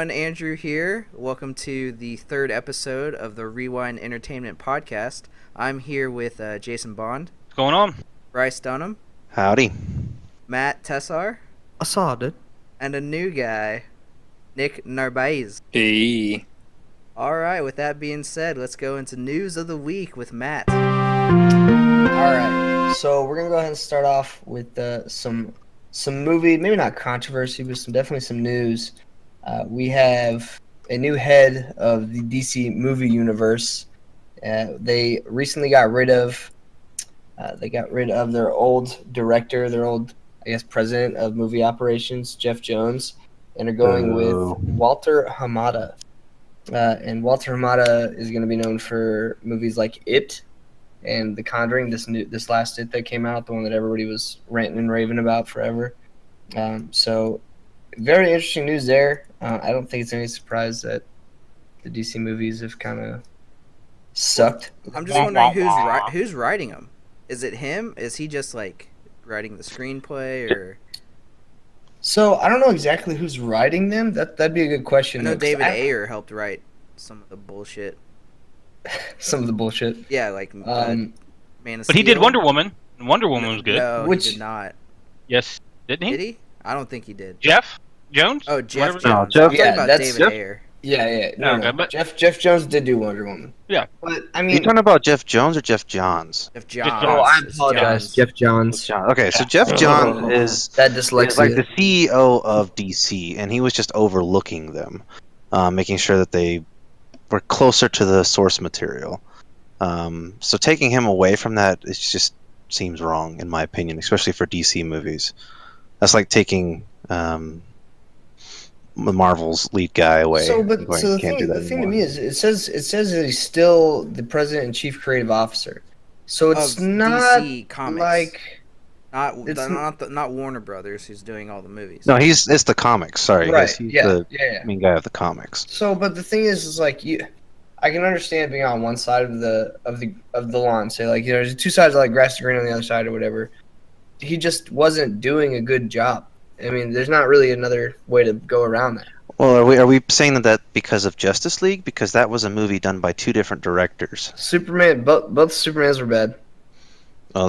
everyone, Andrew here. Welcome to the third episode of the Rewind Entertainment Podcast. I'm here with Jason Bond, What's going on? Bryce Dunham, Howdy. Matt Tessar, I saw it. and a new guy, Nick Narvaez. Hey. Alright, with that being said, let's go into News of the Week with Matt. Alright, so we're going to go ahead and start off with some movie, maybe not controversy, but definitely some news. We have a new head of the DC movie universe. They recently got rid of their old director, their old, president of movie operations, Jeff Jones, and are going with Walter Hamada. And Walter Hamada is going to be known for movies like It and The Conjuring, this last It that came out, the one that everybody was ranting and raving about forever. So very interesting news there. I don't think it's any surprise that the DC movies have kind of sucked. I'm just wondering who's writing them. Is it him? Is he just like writing the screenplay, or? So I don't know exactly who's writing them. That'd be a good question. I know David Ayer helped write some of the bullshit. Some of the bullshit. Yeah, like Man of Steel. But he did Wonder Woman, and Wonder Woman was good. No, he did not. Yes, didn't he? Did he? I don't think he did. Jeff Jones? Oh, Jeff Jones. No, I'm Jeff- talking Yeah, about that's David Jeff- Ayer. Yeah. Okay, but- Jeff Jones did do Wonder Woman. Yeah. But I Are you mean, talking about Jeff Jones or Jeff Johns? Jeff Johns. Oh, I It's apologize, Johns. Jeff Johns. Okay, so Jeff Johns is That like dyslexia. the CEO of DC, and he was just overlooking them, making sure that they were closer to the source material. So taking him away from that, it just seems wrong, in my opinion, especially for DC movies. That's like taking Marvel's lead guy away. So, and going, the "You can't do that thing to anymore." me is, it says that he's still the president and chief creative officer. So it's Of not DC Comics. like Not Warner Brothers, who's doing all the movies. No, it's the comics. Sorry, right. he's Yeah, the yeah. main guy of the comics. So, but the thing is like I can understand being on one side of the lawn. Say like there's two sides like grass to green on the other side or whatever. He just wasn't doing a good job. I mean, there's not really another way to go around that. Well, are we saying that because of Justice League? Because that was a movie done by two different directors. Superman, both Supermans were bad.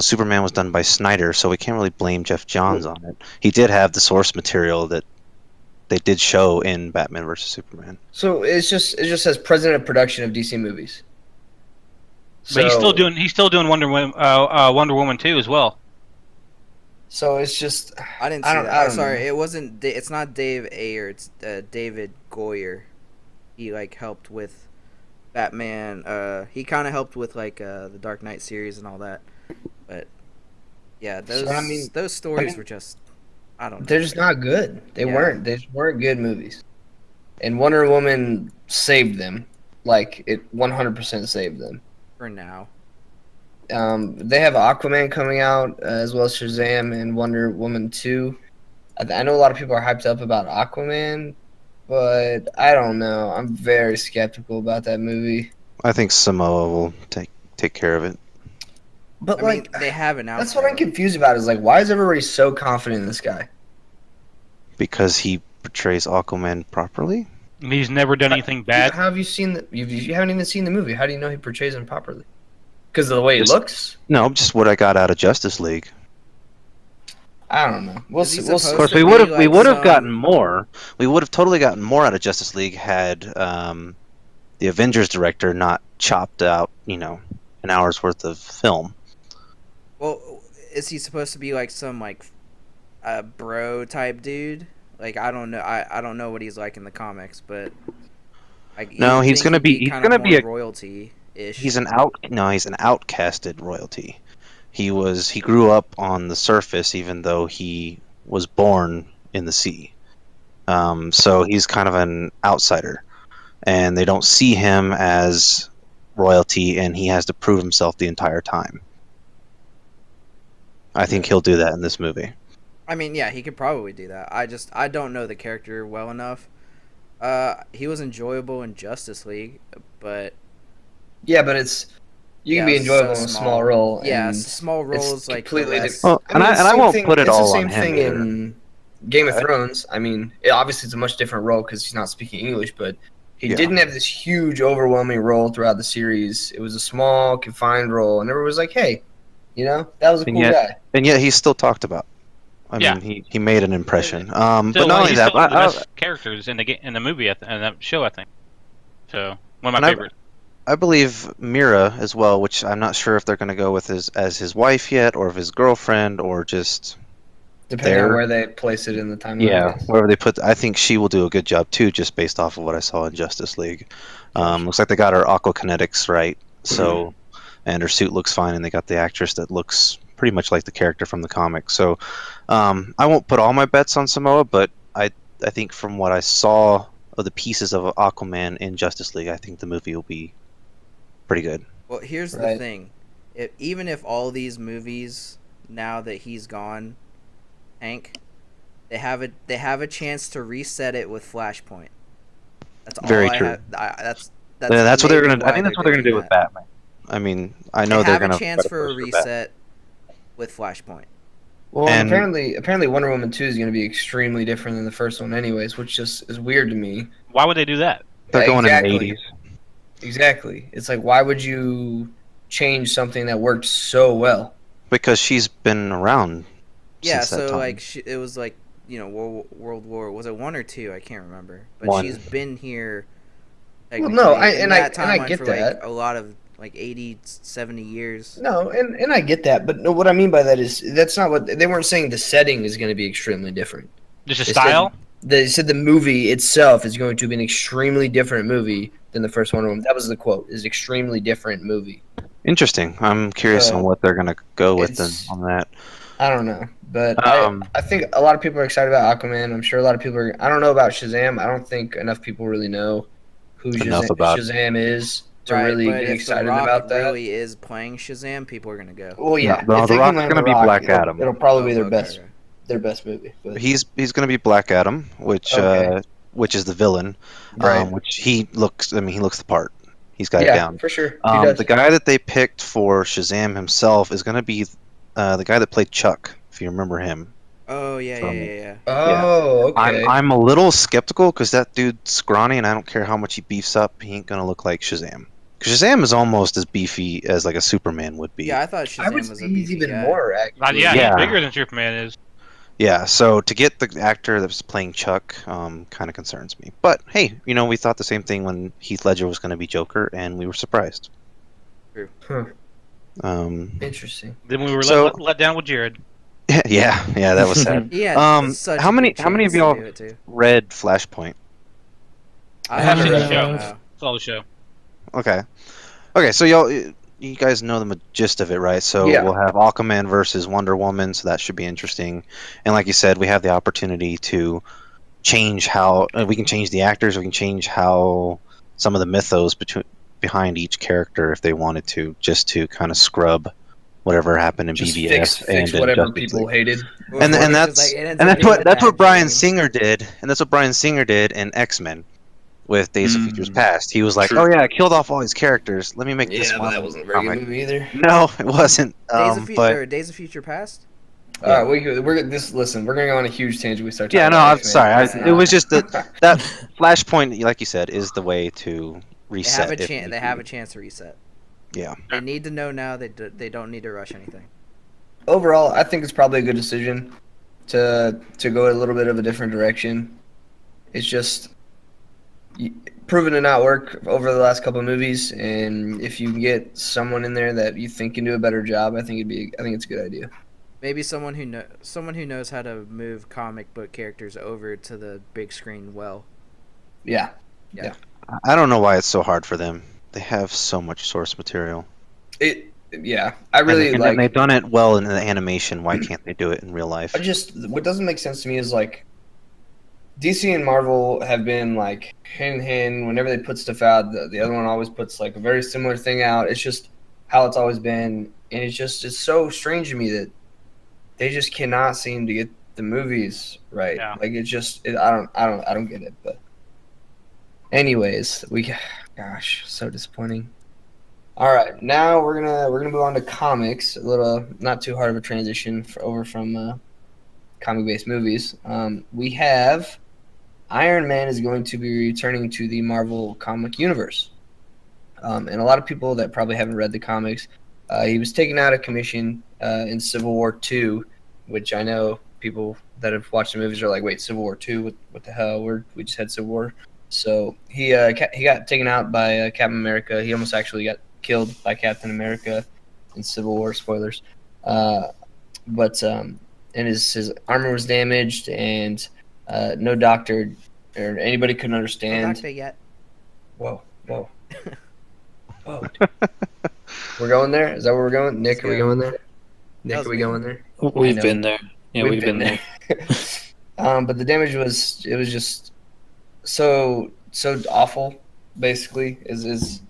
Superman was done by Snyder, so we can't really blame Jeff Johns on it. He did have the source material that they did show in Batman vs Superman. So it just says president of production of DC movies. But he's still doing Wonder Woman 2 as well. So it's just I didn't see I don't- that. I Oh, don't sorry, know. it wasn't. It's not Dave Ayer. It's David Goyer. He like helped with Batman. He kind of helped with like the Dark Knight series and all that. But yeah, those stories were just. I don't know. they're just not good. They Yeah. weren't. They just weren't good movies. And Wonder Woman saved them. Like it 100% saved them. For now. They have Aquaman coming out as well as Shazam and Wonder Woman 2. I know a lot of people are hyped up about Aquaman, but I don't know. I'm very skeptical about that movie. I think Samoa will take care of it. But I mean, they have an out. that's what I'm confused about. Is like, why is everybody so confident in this guy? Because he portrays Aquaman properly? He's never done anything bad. How have you seen the? You haven't even seen the movie. How do you know he portrays him properly? Because of the way he Just- looks. No, just what I got out of Justice League. I don't know. We'll Is he see. We'll supposed see. Of course, to we be would have like gotten more. We would have totally gotten more out of Justice League had the Avengers director not chopped out, an hour's worth of film. Well, is he supposed to be like some like bro type dude? Like I don't know. I don't know what he's like in the comics, but like No, you'd he's think gonna he'd be- he's kinda gonna be more a- royalty-ish. He's an outcasted royalty. He grew up on the surface, even though he was born in the sea. So he's kind of an outsider, and they don't see him as royalty, and he has to prove himself the entire time. I think he'll do that in this movie. I mean, yeah, he could probably do that. I don't know the character well enough. He was enjoyable in Justice League, but Yeah, but you can be it's enjoyable so in a small role. yeah, and small roles like completely less- Well, and I it's the won't same put it it's all the on same him thing either. in Game of Thrones, I mean, obviously it's a much different role because he's not speaking English, but he didn't have this huge, overwhelming role throughout the series. It was a small, confined role, and everyone was like, "Hey, that was a cool guy." And yet he's still talked about. I mean, he made an impression. But Still, not only he's that, still one of the best characters in the movie and that show, I think. So one of my favorites. I believe Mira as well, which I'm not sure if they're going to go with as his wife yet, or if his girlfriend, or just depending on where they place it in the timeline. Yeah, wherever they put. I think she will do a good job too, just based off of what I saw in Justice League. Looks like they got her aquakinetics right, so and her suit looks fine, and they got the actress that looks pretty much like the character from the comic. So I won't put all my bets on Samoa, but I think from what I saw of the pieces of Aquaman in Justice League, I think the movie will be pretty good. Well, here's the thing: even if all these movies, now that he's gone, tank, they have a chance to reset it with Flashpoint. That's all. Very true. That's what they're gonna. I think that's what they're gonna do with Batman. I mean, I know they're gonna have a chance for a reset with Flashpoint. Well, and apparently Wonder Woman 2 is going to be extremely different than the first one anyways, which just is weird to me. Why would they do that? They're going in the 80s. Exactly. It's like, why would you change something that worked so well? Because she's been around since that time. Like it was like, World War, was it 1 or 2? I can't remember. But 1. She's been here. Well, no, I get for, that. Like, a lot of 80, 70 years. No, and I get that, but no, what I mean by that is that's not what they weren't saying. The setting is going to be extremely different. Just a style. They said the movie itself is going to be an extremely different movie than the first Wonder Woman. That was the quote: "Is extremely different movie." Interesting. I'm curious on what they're going to go with on that. I don't know, but I think a lot of people are excited about Aquaman. I'm sure a lot of people are. I don't know about Shazam. I don't think enough people really know who Shazam is. To really get excited about that. Really is playing Shazam, people are gonna go. Well, yeah, no, The Rock's gonna be Black Adam. It'll probably be their best movie. But. He's gonna be Black Adam, which is the villain, right. Which he looks the part. He's got it down for sure. The guy that they picked for Shazam himself is gonna be the guy that played Chuck, if you remember him. Oh yeah. Oh, okay. I'm a little skeptical because that dude's scrawny, and I don't care how much he beefs up, he ain't gonna look like Shazam. Shazam is almost as beefy as like a Superman would be. Yeah, I thought Shazam was a beefy even guy. more. Actually. He's bigger than Superman is. Yeah, so to get the actor that was playing Chuck kind of concerns me. But hey, we thought the same thing when Heath Ledger was going to be Joker, and we were surprised. True. Interesting. Then we were let down with Jared. Yeah, that was sad. How many of y'all read Flashpoint? I haven't seen the show. It's all the show. Okay, so you guys know the gist of it, right? So we'll have Aquaman versus Wonder Woman, so that should be interesting. And like you said, we have the opportunity to change how we can change the actors, we can change how some of the mythos behind each character if they wanted to, just to kind of scrub whatever happened in just BVS fix whatever people hated. And that's what Bryan Singer did, and that's what Bryan Singer did in X-Men. With Days of Futures Past, he was like, "Oh yeah, I killed off all these characters. Let me make this one." Yeah, that wasn't a very good movie either. No, it wasn't. Days of Future Past. All right, listen. We're gonna go on a huge tangent. We start. Talking no, about I'm sorry. It was just that Flashpoint, like you said, is the way to reset. They have a chance to reset. Yeah. They need to know now. They don't need to rush anything. Overall, I think it's probably a good decision to go a little bit of a different direction. It's just proven to not work over the last couple of movies, and if you can get someone in there that you think can do a better job, I think it's a good idea. Maybe someone who knows how to move comic book characters over to the big screen well. Yeah. I don't know why it's so hard for them. They have so much source material. I really like. And they've done it well in the animation. Why can't they do it in real life? What doesn't make sense to me is like DC and Marvel have been like hand in hand. Whenever they put stuff out, the other one always puts like a very similar thing out. It's just how it's always been, and it's so strange to me that they just cannot seem to get the movies right. Yeah. Like I don't get it. But anyways, gosh, so disappointing. All right, now we're gonna move on to comics. A little not too hard of a transition over from comic-based movies. We have Iron Man is going to be returning to the Marvel comic universe. And a lot of people that probably haven't read the comics, he was taken out of commission in Civil War II, which I know people that have watched the movies are like, wait, Civil War II? What the hell? We just had Civil War. So he got taken out by Captain America. He almost actually got killed by Captain America in Civil War. Spoilers. And his armor was damaged, and no doctor or anybody couldn't understand. No doctor yet. Whoa. We're going there? Is that where we're going? Nick, are we going there? Nick, are we going there? We've been there. Yeah, we've been there. But the damage was just so awful. Basically, is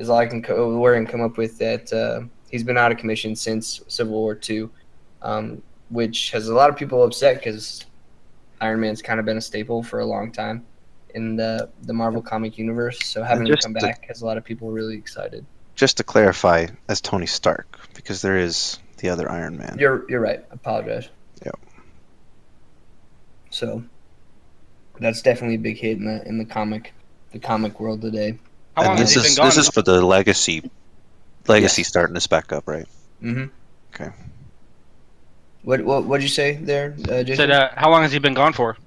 all I can come up with. That he's been out of commission since Civil War II, which has a lot of people upset because Iron Man's kind of been a staple for a long time in the Marvel comic universe. So having him come back has a lot of people really excited. Just to clarify, as Tony Stark, because there is the other Iron Man. You're right. I apologize. Yep. So that's definitely a big hit in the comic world today. How long And has he been gone? this is for the legacy starting us back up, right? Mm-hmm. Okay. What'd you say there, Jason? Said, how long has he been gone for?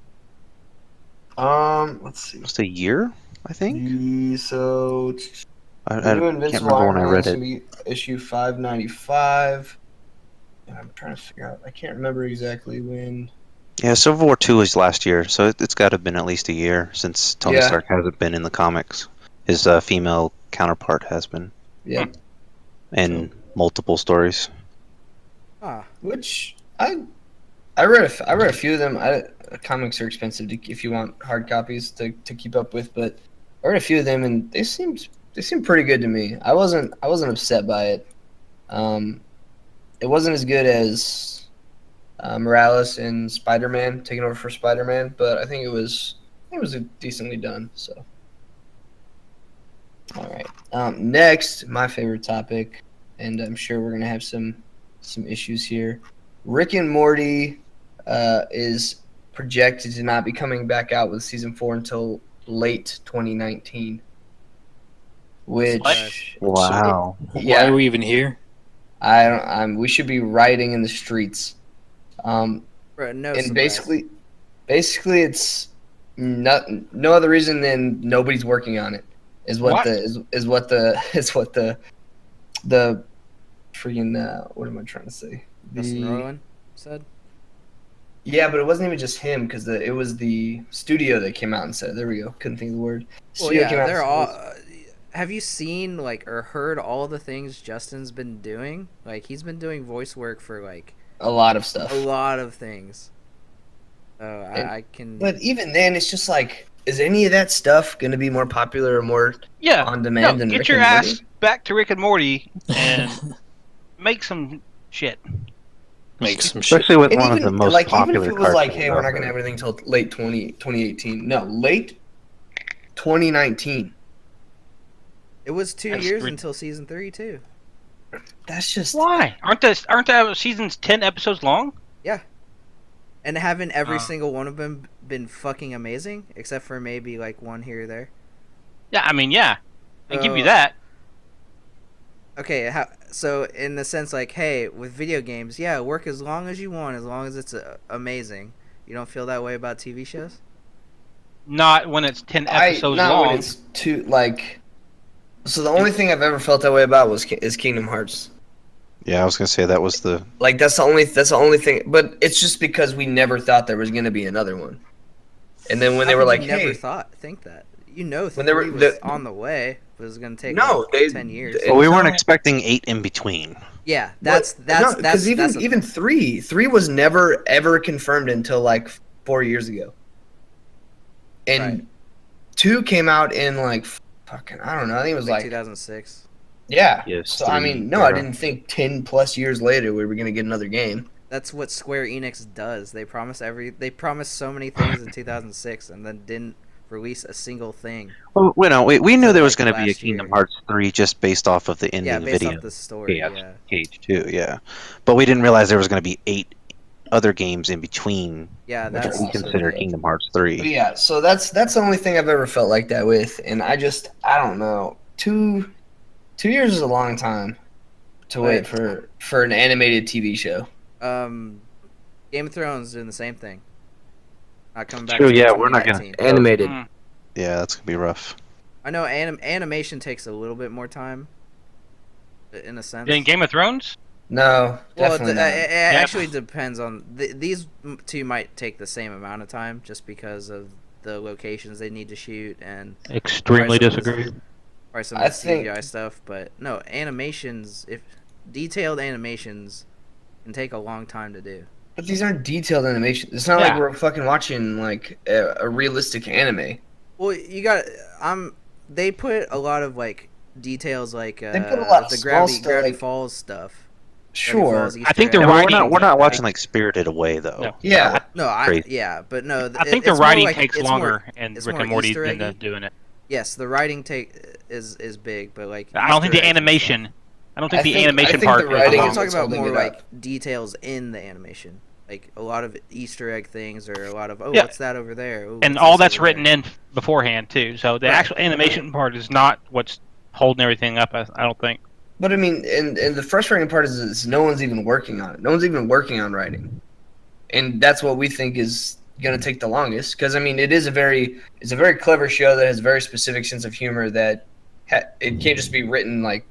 Let's see. Almost a year, I think. So I can't remember when I read it. Issue 595. And I'm trying to figure out. I can't remember exactly when. Yeah, Civil War II was last year, so it's got to have been at least a year since Tony Stark hasn't been in the comics. His female counterpart has been. Yeah. In multiple stories. Which I read a few of them. Comics are expensive if you want hard copies to keep up with, but I read a few of them and they seemed pretty good to me. I wasn't upset by it. It wasn't as good as Morales and Spider-Man taking over for Spider-Man, but I think it was decently done. So, all right. Next, my favorite topic, and I'm sure we're gonna have some issues here. Rick and Morty is projected to not be coming back out with season 4 until late 2019. Which wow. Why are we even here? We should be rioting in the streets. No and basically it's no other reason than nobody's working on it. Is what the freaking what am I trying to say? Justin Roiland said. Yeah, but it wasn't even just him because it was the studio that came out and said. There we go. Couldn't think of the word. Well, yeah, they're all. Have you seen or heard all the things Justin's been doing? Like he's been doing voice work for a lot of stuff. A lot of things. I can. But even then, it's just is any of that stuff going to be more popular or more on demand than get Rick your and ass Morty? back to Rick and Morty and make some shit. Make some shit. Especially with And one even, of the most even popular if it was cartoons hey, we're out not going to there. have everything until late 2018. No, late 2019. It was 2 years until season 3 too. That's just Why? Aren't the seasons 10 episodes long? Yeah. And haven't every single one of them been fucking amazing, except for maybe one here or there? Yeah, I mean, yeah. I give you that. Okay, so in the sense hey, with video games, yeah, work as long as you want, as long as it's amazing. You don't feel that way about TV shows? Not when it's 10 episodes not long. when it's too So the only thing I've ever felt that way about is Kingdom Hearts. Yeah, I was gonna say that was the That's the only thing, but it's just because we never thought there was gonna be another one. And then when they were never think that. When they were was on the way, it was gonna take 10 years. Well, we weren't expecting 8 in between. Yeah, that's because even three was never ever confirmed until 4 years ago. And 2 came out in fucking I don't know, I think it was 2006. Yeah. Yes, so I mean, no, I didn't think 10 plus years later we were gonna get another game. That's what Square Enix does. They promised so many things in 2006 and then didn't release a single thing. Well, we knew there was going to be a Kingdom Hearts 3 just based off of the ending based video. off the story. Cage too, yeah. But we didn't realize there was going to be 8 other games in between Yeah, which that's we also consider big. Kingdom Hearts 3. But yeah, so that's the only thing I've ever felt like that with, and I don't know. 2 years is a long time to wait for an animated TV show. Game of Thrones doing the same thing. Not coming back True, until yeah, we're not gonna 2019. Animated. Yeah, that's gonna be rough. I know animation takes a little bit more time, in a sense. In Game of Thrones? No, Well, definitely not. it actually depends on these two might take the same amount of time just because of the locations they need to shoot and Extremely Bryce was- disagree. or some I of the CGI think- stuff. But no, animations, if detailed animations, can take a long time to do. But these aren't detailed animations. It's not like we're fucking watching like a realistic anime. Well, you got they put a lot of like details like They put a lot of the small Gravity stuff, like- Falls stuff. Sure. Gravity Falls I think Easter the egg. writing- We're not watching like Spirited Away though. No. Yeah. No, Crazy. but no. I think the it's more writing like- takes it's longer more- in it's Rick more and Morty Easter than eggy. doing it. Yes, the writing is big, but like I don't think the Easter eggs and animation. I don't think the I animation think part. the stuff. writing I'm is talking what's about holding more it like up. details in the animation, like a lot of Easter egg things, or a lot of Yeah. what's that over there, ooh, And what's all this that's over written there? in beforehand too. So the Right. actual animation part is not what's holding everything up. I don't think. But I mean, and the frustrating part is no one's even working on it. No one's even working on writing, and that's what we think is going to take the longest. Because I mean, it's a very clever show that has a very specific sense of humor that it can't just be written like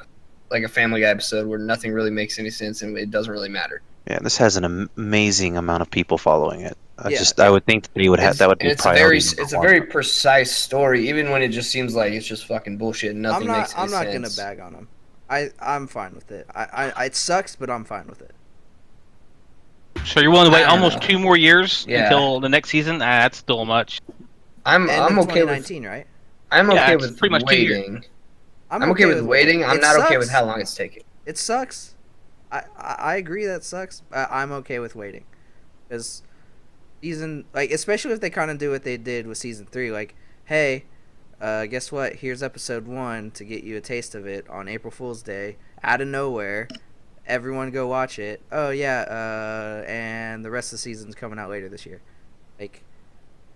a Family Guy episode where nothing really makes any sense and it doesn't really matter. Yeah, this has an amazing amount of people following it. Yeah. I would think that he would have that would be It's priority. it's a very precise story, even when it just seems like it's just fucking bullshit and nothing makes any I'm not sense. gonna bag on him. I'm fine with it. It sucks, but I'm fine with it. So you're willing to wait I don't almost know. 2 more years Yeah. until the next season? That's still much. I'm End of okay with 2019, right? I'm Yeah, okay it's with pretty much 2 years. waiting. I'm okay with waiting. I'm It not okay sucks. with how long it's taking. It sucks. I agree that sucks. I'm okay with waiting, because season, like, especially if they kind of do what they did with season 3, like, hey, guess what? Here's episode 1 to get you a taste of it on April Fool's Day, out of nowhere. Everyone go watch it. Oh yeah, and the rest of the season's coming out later this year. Like,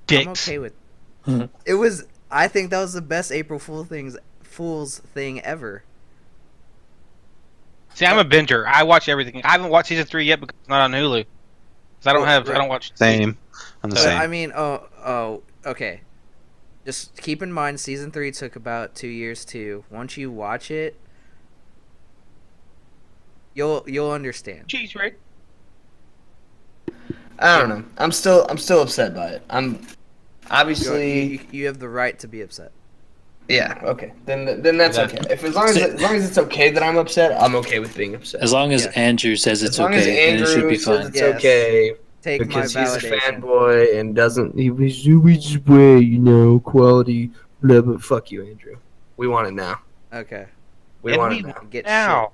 I'm Dicks. okay with. Mhm. It was. I think that was the best April Fool's thing ever. See, I'm a binger. I watch everything. I haven't watched season 3 yet because it's not on Hulu. 'Cause I don't Right. I don't watch. Same. I'm the But, same. I mean, okay. Just keep in mind, season 3 took about 2 years too. Once you watch it, you'll understand. Jeez, Rick. I don't know. I'm still upset by it. I'm obviously You have the right to be upset. yeah. Okay, then that's Yeah. okay. If as long as it's okay that I'm upset, I'm okay with being upset. As long as Yeah. Andrew says it's As long okay, as then Andrew it should be says fine. it's Yes. okay Take because my he's a validation. fanboy and doesn't he was way quality blah blah. Fuck you, Andrew. We want it now. Okay. We And want we it now. Get Now.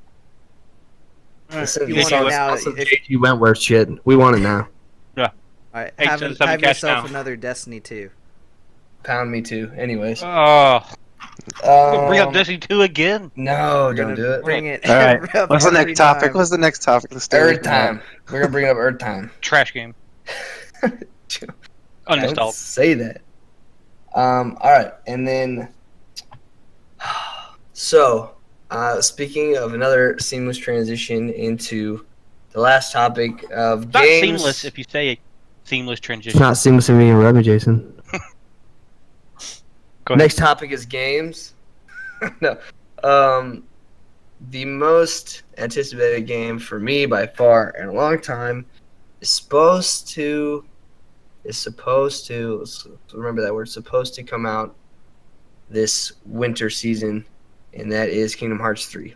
Listen, You this want it is now, also if- JG Wentworth shit. We want it now. shit. All right. Hey, Have send us some cash yourself now. another Destiny 2. Pound me too. Anyways, Oh, bring up Um, Destiny 2 again. No, We're don't gonna do it. Bring it. All right. up What's the every next topic? time. What's the next topic? Let's stay away Earth from that. time. We're gonna bring up Earth time. Trash game. Don't Uninstalled. say that. All right, and then so speaking of another seamless transition into the last topic of It's not games. seamless if you say a seamless It's transition. not seamless if you interrupt me, Jason. Go ahead. Next topic is games. No, the most anticipated game for me by far in a long time is supposed to. Let's remember that word. Supposed to come out this winter season, and that is Kingdom Hearts 3.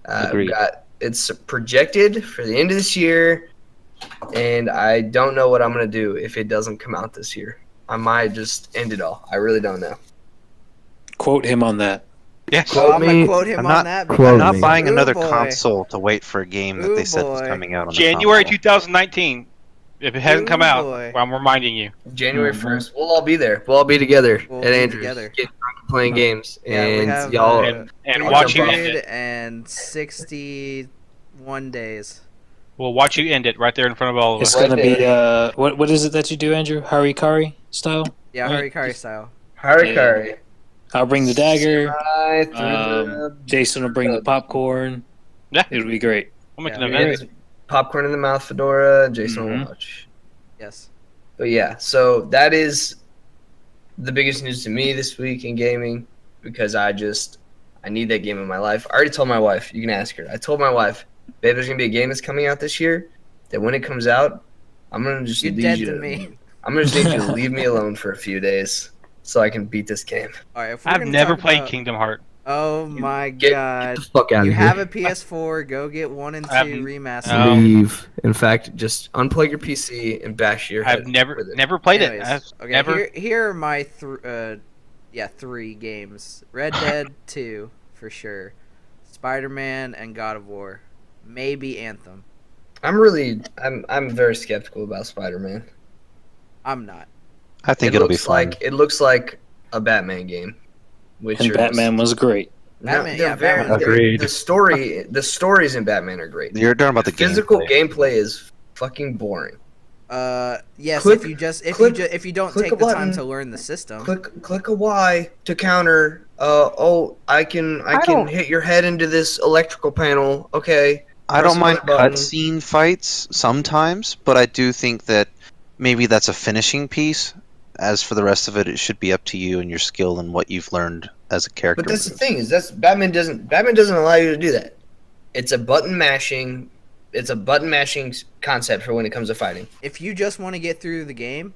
Agreed. It's projected for the end of this year, and I don't know what I'm gonna do if it doesn't come out this year. I might just end it all. I really don't know. Quote him on that. Yes. Quote I'm me. gonna quote him I'm on not- that. quote because- I'm not me. buying Ooh, another boy. console to wait for a game that Ooh, they said was boy. coming out on January the console. 2019. If it hasn't come Ooh, out, boy. well, I'm reminding you. January Mhm. 1st. We'll all be there. We'll all be together We'll at be Andrews, together. getting drunk and playing games, Yeah, we and have, y'all. And I'll watching jump on it. 161 days. We'll watch you end it right there in front of all of It's us. Right gonna be there. what is it that you do, Andrew? Harikari style. Yeah, Right? Harikari style. Harikari. I'll bring the dagger. Right through the Jason will bring the popcorn. Yeah. It'll be great. We'll make Yeah. an event. Great. popcorn in the mouth fedora. Jason will Mhm. watch. Yes. But yeah, so that is the biggest news to me this week in gaming because I need that game in my life. I already told my wife. You can ask her. I told my wife, babe, there's gonna be a game that's coming out this year. That when it comes out, I'm gonna just You're need dead you to to me. I'm gonna just need you to leave me alone for a few days so I can beat this game. All right. If we're I've gonna never talk played about- Kingdom Hearts. Oh my Get god. the fuck out You of here. have a PS4. Go get 1 and 2 I've- remastered. Leave. In fact, just unplug your PC and bash your head. I've never with it. never played it. Anyways, I've okay, never. here are my 3 games. Red Dead 2 for sure. Spider-Man and God of War. Maybe Anthem. I'm very skeptical about Spider-Man. I'm not. I think it'll be looks fun. like it looks like a Batman game. And Batman was great. Batman- they're yeah, very- Batman's they're- Agreed. The stories in Batman are great. You're talking about the Physical gameplay. gameplay is fucking boring. Yes, Click- if you don't click take a the time button. to learn the system. Click a Y to counter. I can hit your head into this electrical panel. Okay. I Press don't mind another button. cutscene fights sometimes, but I do think that maybe that's a finishing piece. As for the rest of it, it should be up to you and your skill and what you've learned as a character. But that's the thing is Batman doesn't allow you to do that. It's a button mashing concept for when it comes to fighting. If you just want to get through the game,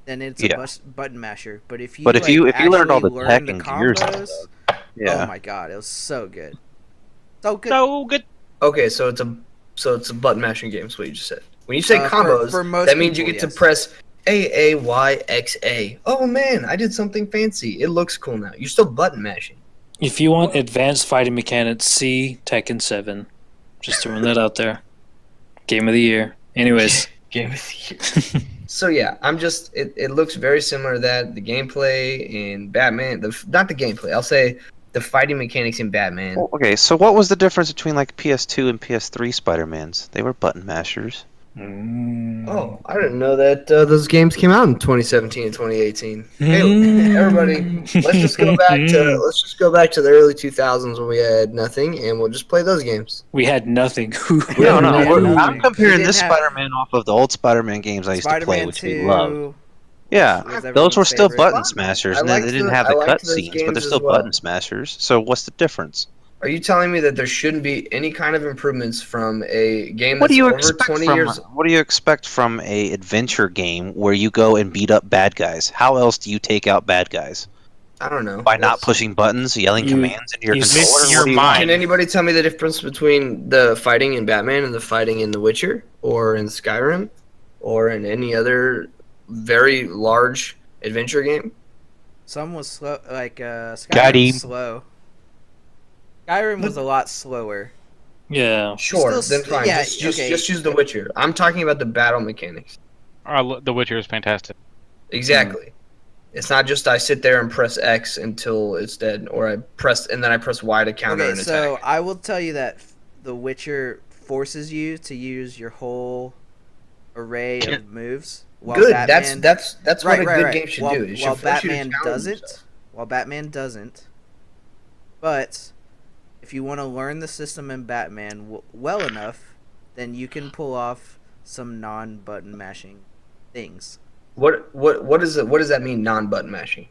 then it's Yeah. a button masher. But if you If you learned all the actually tech learn and the gears and combos, stuff, yeah. oh my god, it was so good. So good. So good. Okay, so it's a button mashing game. Is what you just said. When you say For- combos, for most that means you people, get to yes. press AAYXA. Oh man, I did something fancy. It looks cool now. You're still button mashing. If you want advanced fighting mechanics, see Tekken 7. Just throwing that out there. Game of the year. Anyways. Game of the year. So yeah, it looks very similar to that. The gameplay in Batman, not the gameplay. I'll say the fighting mechanics in Batman. Well, okay, so what was the difference between like PS2 and PS3 Spider-Mans? They were button mashers. Oh, I didn't know that those games came out in 2017 and 2018. Hey, everybody, let's just go back to the early 2000s when we had nothing, and we'll just play those games. We had nothing. No, nothing. I'm comparing We this didn't have- Spider-Man off of the old Spider-Man games I used to play, Spider-Man which 2 we loved. Yeah, was those everyone's were still favorite. button smashers, I and then liked they didn't the- have I the liked those cutscenes, but games they're as still well. button smashers. So what's the difference? Are you telling me that there shouldn't be any kind of improvements from a game What that's do you over expect 20 from years? What do you expect from a adventure game where you go and beat up bad guys? How else do you take out bad guys? I don't know. By not pushing buttons, yelling You- commands into your you controller? miss What your do you mind. Can anybody tell me the difference between the fighting in Batman and the fighting in The Witcher, or in Skyrim, or in any other very large adventure game? Some was slow, like Got Skyrim him. was slow. Skyrim was a lot slower. Yeah. Sure, Still- then fine. yeah, just okay. use The Witcher. I'm talking about the battle mechanics. The Witcher is fantastic. Exactly. It's not just I sit there and press X until it's dead, or I press Y to counter Okay, an so attack. I will tell you that The Witcher forces you to use your whole array of moves. While Good. Batman, That's what a good right. game should while, do. It should while force you to Batman challenge doesn't. yourself. While Batman doesn't. But if you want to learn the system in Batman well enough, then you can pull off some non-button mashing things, What is it? What does that mean? Non-button mashing.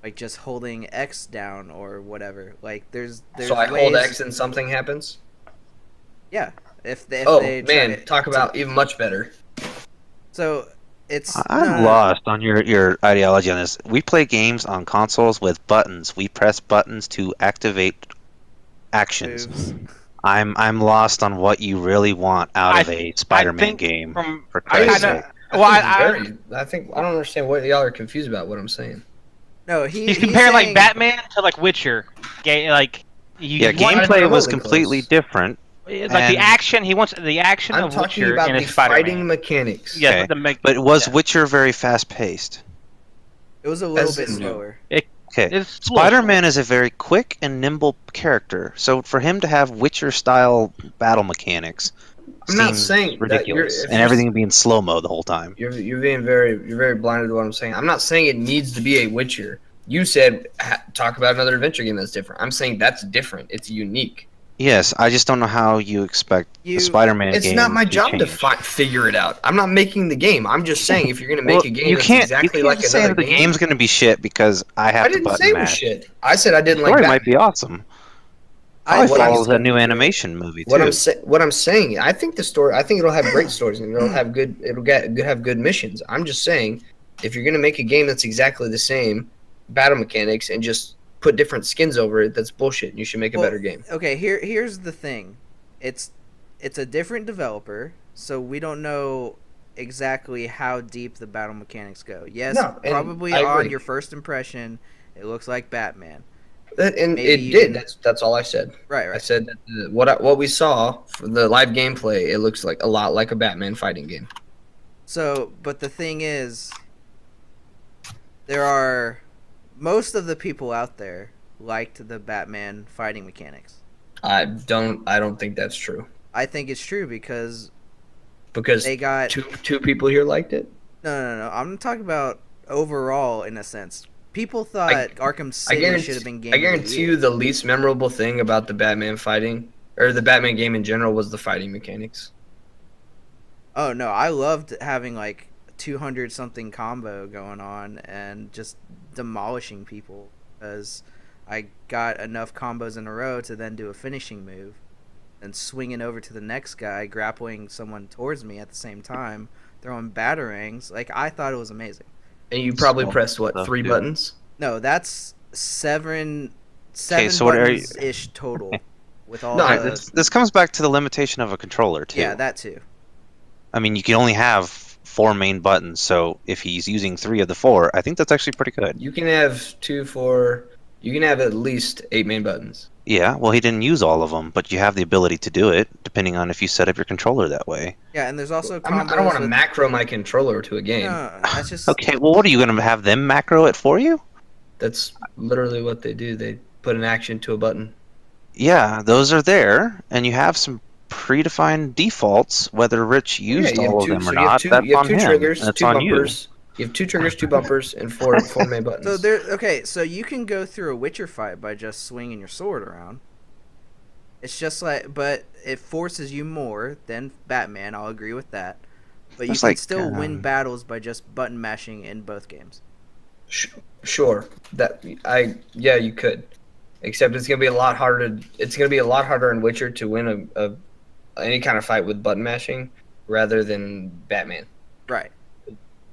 like just holding X down or whatever. Like there's So I ways, hold X and something happens. Yeah. If they try Man, to- talk about even much better. So it's I'm lost on your ideology on this. We play games on consoles with buttons. We press buttons to activate actions. moves. I'm lost on what you really want out of a Spider-Man think game. From For I Christ's kinda, sake. well, I I don't understand what y'all are confused about. What I'm saying. No, he's comparing like saying- Batman to like Witcher. Like you Yeah, you want- gameplay was remotely completely close. different. like and- the action. He wants the action I'm of talking Witcher about in a the Spider-Man. fighting mechanics. Yeah, Okay. But was Witcher very fast-paced? It was a little As bit in- slower. Okay. It's slow. Spider-Man is a very quick and nimble character, so for him to have Witcher-style battle mechanics I'm not seems saying ridiculous, and everything being slow mo the whole time. You're very blinded to what I'm saying. I'm not saying it needs to be a Witcher. You said talk about another adventure game that's different. I'm saying that's different. It's unique. Yes, I just don't know how you expect the Spider-Man game. It's not my to job to change. figure it out. I'm not making the game. I'm just saying if you're going to make a game that's exactly like say another that the game. game's going to be shit because I have I to didn't button say it was mash. shit. I said I didn't The like story Batman. might be awesome. I Probably follows a new animation movie too. What I'm saying, I think the story. I think it'll have great stories and it'll have good missions. I'm just saying, if you're gonna make a game that's exactly the same battle mechanics and just put different skins over it, that's bullshit. You should make a better game. Okay, here's the thing, it's a different developer, so we don't know exactly how deep the battle mechanics go. Yes, probably on your first impression, it looks like Batman. And Maybe it did. That's all I said. Right. I said that what we saw for the live gameplay, it looks like a lot like a Batman fighting game. So, but the thing is, there are most of the people out there liked the Batman fighting mechanics. I don't think that's true. I think it's true because they got two people here liked it. No. I'm talking about overall in a sense. People thought Arkham City should have been game. I guarantee you the least memorable thing about the Batman fighting or the Batman game in general was the fighting mechanics. Oh no, I loved having like 200 something combo going on and just demolishing people because I got enough combos in a row to then do a finishing move and swinging over to the next guy, grappling someone towards me at the same time, throwing batarangs. Like, I thought it was amazing. And you probably pressed, what, 3 buttons? No, that's seven buttons-ish total. With all this comes back to the limitation of a controller, too. Yeah, that too. I mean, you can only have 4 main buttons, so if he's using 3 of the 4, I think that's actually pretty good. You can have you can have at least 8 main buttons. Yeah, well, he didn't use all of them, but you have the ability to do it, depending on if you set up your controller that way. Yeah, and there's also I don't want to macro my controller to a game. No, that's just... Okay, well, what are you going to have them macro it for you? That's literally what they do. They put an action to a button. Yeah, those are there, and you have some predefined defaults, whether Rich used all of them or not. That's on him. Triggers, that's 2 on bumpers. You have 2 triggers, 2 bumpers, and 4 main buttons. So you can go through a Witcher fight by just swinging your sword around. It's just like, but it forces you more than Batman. I'll agree with that. But you can still win battles by just button mashing in both games. Sure, yeah, you could. Except it's gonna be a lot harder. It's gonna be a lot harder in Witcher to win any kind of fight with button mashing rather than Batman. Right.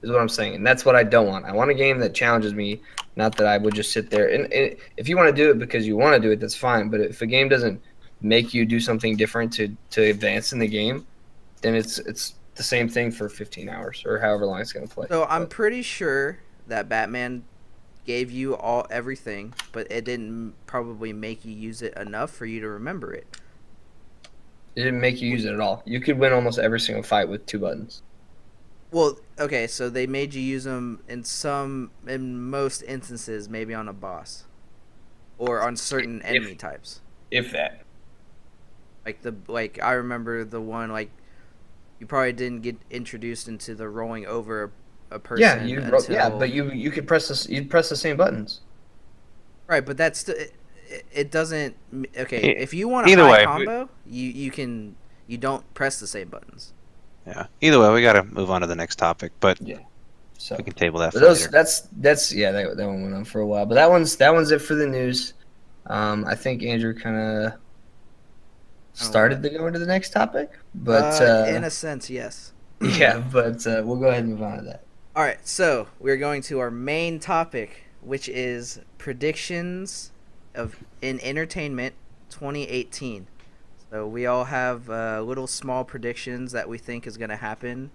Is what I'm saying, and that's what I don't want. I want a game that challenges me, not that I would just sit there. And if you want to do it because you want to do it, that's fine. But if a game doesn't make you do something different to advance in the game, then it's the same thing for 15 hours or however long it's going to play. So I'm pretty sure that Batman gave you everything, but it didn't probably make you use it enough for you to remember it. It didn't make you use it at all. You could win almost every single fight with 2 buttons. Well, okay, so they made you use them in most instances, maybe on a boss, or on certain enemy types. If that. Like I remember the one, like, you probably didn't get introduced into the rolling over a person. Yeah, but you could press you'd press the same buttons. Right, but that's it doesn't. Okay, if you want a high combo, you don't press the same buttons. Yeah. Either way, we got to move on to the next topic, but yeah, so we can table that for later. That's yeah, that one went on for a while, but that one's it for the news. I think Andrew kind of started to go into the next topic, but in a sense, yes. Yeah, but we'll go ahead and move on to that. All right, so we're going to our main topic, which is predictions in entertainment 2018. So we all have little small predictions that we think is going to happen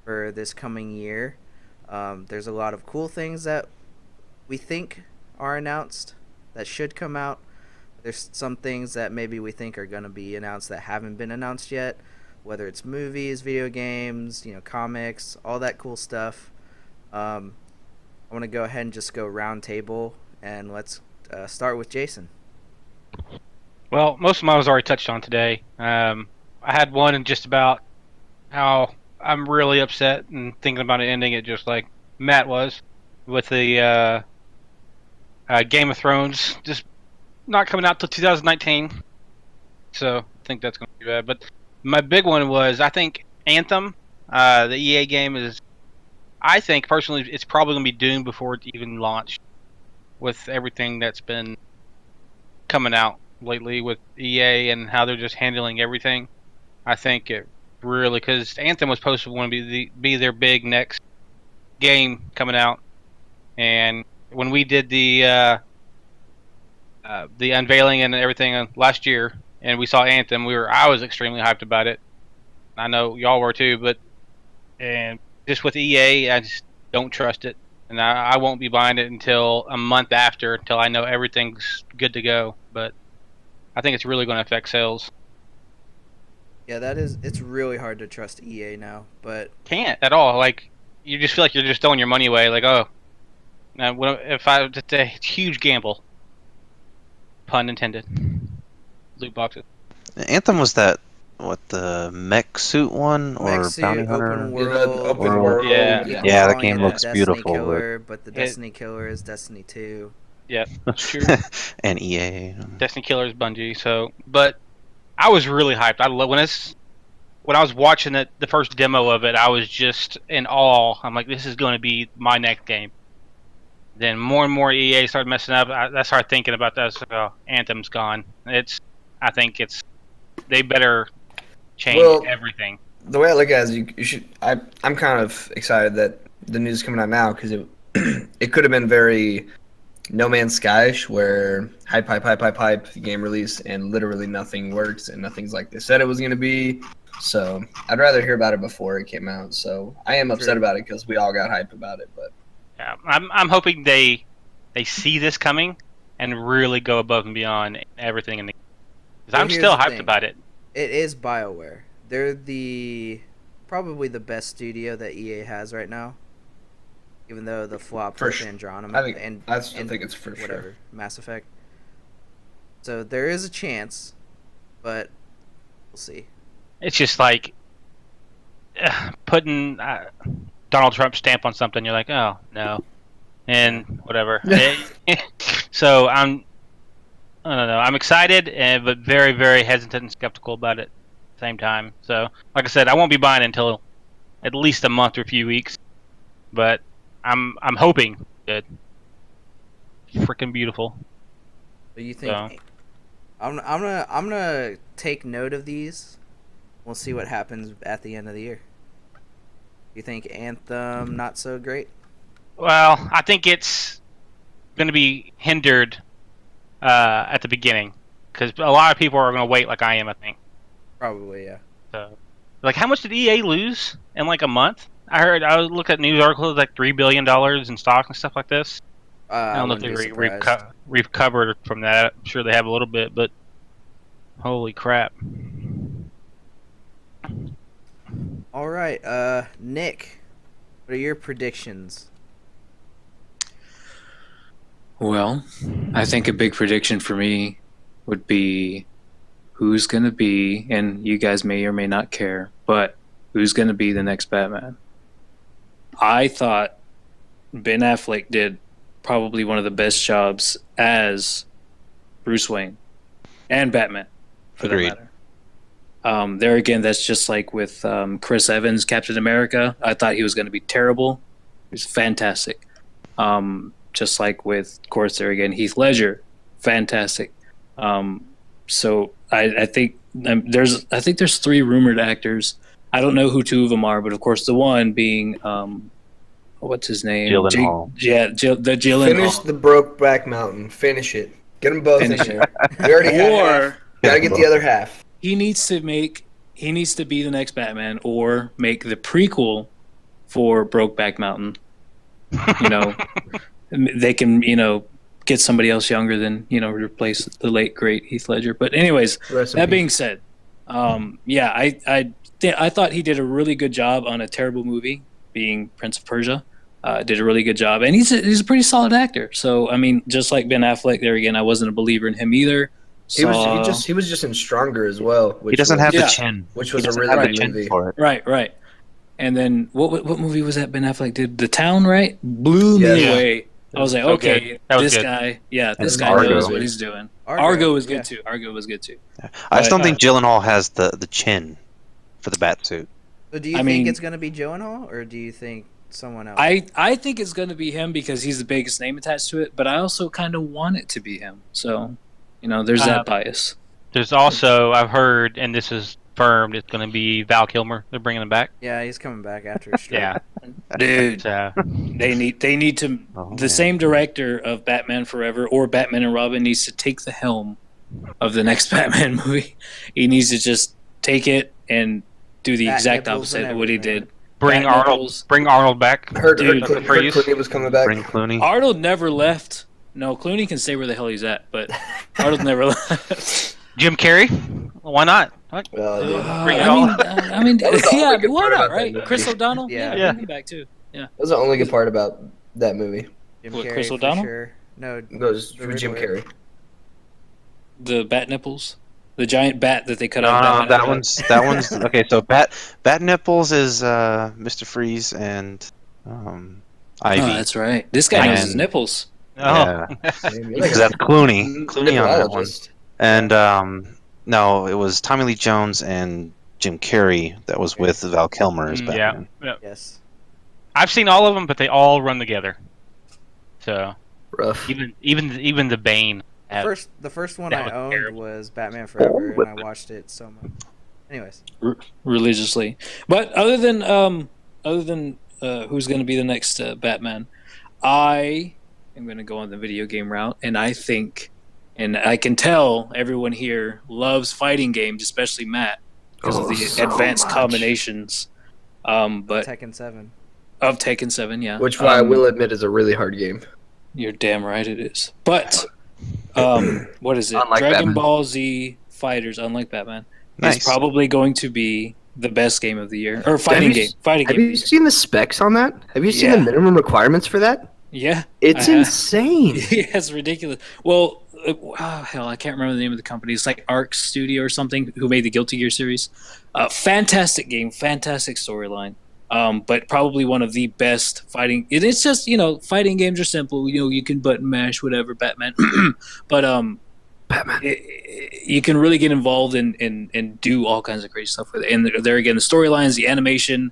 for this coming year. There's a lot of cool things that we think are announced that should come out. There's some things that maybe we think are going to be announced that haven't been announced yet, whether it's movies, video games, comics, all that cool stuff. I want to go ahead and just go round table, and let's start with Jason. Well, most of mine was already touched on today. I I had one in just about how I'm really upset and thinking about it ending it just like Matt was with the Game of Thrones just not coming out till 2019. So I think that's going to be bad. But my big one was I think Anthem, the EA game is. I think personally it's probably going to be doomed before it even launched. With everything that's been coming out lately with EA and how they're just handling everything, I think it really because Anthem was supposed to want to be their big next game coming out, and when we did the unveiling and everything last year, and we saw Anthem, I was extremely hyped about it. I know y'all were too, but and just with EA, I just don't trust it, and I won't be buying it until a month after, until I know everything's good to go. But I think it's really going to affect sales. Yeah, it's really hard to trust EA now, but Can't at all. Like you just feel like you're just throwing your money away. Like now if it's a huge gamble, pun intended. Loot boxes. Anthem was that the mech suit one or Mech suit, bounty hunter? open Yeah, world, the open world. Yeah. people Yeah, that calling game it looks Destiny beautiful, Killer, but the Destiny Killer is Destiny 2. Yeah, it's true. And EA. Destiny Killer is Bungie. So, but I was really hyped. I love when I was watching the first demo of it. I was just in awe. I'm like, this is going to be my next game. Then more and more EA started messing up. I started thinking about that. So, Anthem's gone. I think they better change everything. The way I look at it is you should. I'm kind of excited that the news is coming out now because it could have been very No Man's Sky-ish where hype, the game release, and literally nothing works and nothing's like they said it was going to be. So I'd rather hear about it before it came out. So I am upset about it because we all got hype about it. But yeah, I'm hoping they see this coming and really go above and beyond everything in the. Because I'm still hyped about it. It is BioWare. They're probably the best studio that EA has right now. Even though the flop with Andromeda I still think it's for whatever sure. Mass Effect. So there is a chance, but we'll see. It's just like putting Donald Trump's stamp on something. You're like, oh no, and whatever. So I don't know. I'm excited, but very, very hesitant and skeptical about it at the same time. So, like I said, I won't be buying it until at least a month or a few weeks. But I'm hoping that freaking beautiful. So you think? So. I'm gonna take note of these. We'll see what happens at the end of the year. You think Anthem not so great? Well, I think it's going to be hindered at the beginning because a lot of people are going to wait, like I am. I think. Probably, yeah. So, like, how much did EA lose in like a month? I was looking at news articles like $3 billion in stock and stuff like this. I don't know if they recovered from that. I'm sure they have a little bit, but holy crap. All right, Nick, what are your predictions? Well, I think a big prediction for me would be who's going to be, and you guys may or may not care, but who's going to be the next Batman? I thought Ben Affleck did probably one of the best jobs as Bruce Wayne and Batman, for that matter. There again, that's just like with Chris Evans, Captain America. I thought he was going to be terrible. He was fantastic. Just like with, of course, there again, Heath Ledger, fantastic. So I think there's 3 rumored actors. I don't know who 2 of them are, but of course the one being what's his name? Gyllenhaal. The Gyllenhaal. Finish the Brokeback Mountain. Finish it. Get them both in there. We already have. Gotta get the other half. He needs to be the next Batman, or make the prequel for Brokeback Mountain. You know, they can get somebody else younger than replace the late great Heath Ledger. But anyways, that being said, I thought he did a really good job on a terrible movie, being Prince of Persia. Did a really good job, and he's a pretty solid actor. So I mean, just like Ben Affleck, there again, I wasn't a believer in him either. He was just in Stronger as well. Which He doesn't was, have the Yeah. chin. which He was a doesn't really have the good chin movie. for it. Right. And then what movie was that Ben Affleck did? The Town, right? Blew me Yeah. away. I was like, So okay, good. That was this good. guy, this And guy Argo. knows what he's doing. Argo was good too. Argo was good too. I just But, don't think Gyllenhaal has the chin for the bat suit. So do you I think mean- it's gonna be Gyllenhaal, or do you think someone else? I think it's going to be him because he's the biggest name attached to it, but I also kind of want it to be him. So, there's that bias. There's also, I've heard, and this is confirmed, it's going to be Val Kilmer. They're bringing him back. Yeah, he's coming back after a strike. Yeah. Dude, So, they need to Oh, the man. same director of Batman Forever or Batman and Robin needs to take the helm of the next Batman movie. He needs to just take it and do the Bat exact nipples and opposite of what he everything. did. bring Bat Arnold. nipples. Bring Arnold back. Heard Dude, freeze. Clooney was coming back. Bring Clooney. Arnold never left. No, Clooney can stay where the hell he's at, but Arnold never left. Jim Carrey. Why not? What? Well, yeah. Bring it all. I mean, That was the yeah, only good why part not, about that right? movie. Chris O'Donnell, Yeah. Yeah. bring him back too. That was the only good part about that movie. Jim What, Carrey Chris for O'Donnell? sure. No, Goes The Jim Riddler. Carrey. The bat nipples, the giant bat that they cut No, out. that one's okay. So bat nipples is Mr. Freeze and Ivy. Oh, that's right. This guy knows his And- nipples. Oh. Yeah, because that's Clooney. Clooney on that one. Nipologist. And no, it was Tommy Lee Jones and Jim Carrey that was with Val Kilmer as Yeah. Batman. Yes. I've seen all of them, but they all run together. So Rough. even the Bane. The first one That I was owned terrible. was Batman Forever, and I watched it so much. Anyways, Religiously. But other than who's going to be the next Batman, I am going to go on the video game route, and I think, and I can tell everyone here loves fighting games, especially Matt, because of the so advanced much. combinations. But Tekken 7. of Taken 7, yeah. Which I will admit is a really hard game. You're damn right it is. But what is it? Unlike Dragon Batman. Ball Z Fighters, unlike Batman, Nice. is probably going to be the best game of the year, or fighting game. Fighting Have game. you seen the specs on that? Have you seen the Yeah. minimum requirements for that? Yeah, It's I have. insane. Yeah, it's ridiculous. Well, hell, I can't remember the name of the company. It's like Arc Studio or something, who made the Guilty Gear series. Fantastic game, fantastic storyline. But probably one of the best fighting. It's just fighting games are simple. You can button mash whatever, Batman. But Batman. you can really get involved and do all kinds of crazy stuff with it. And there again, the storylines, the animation.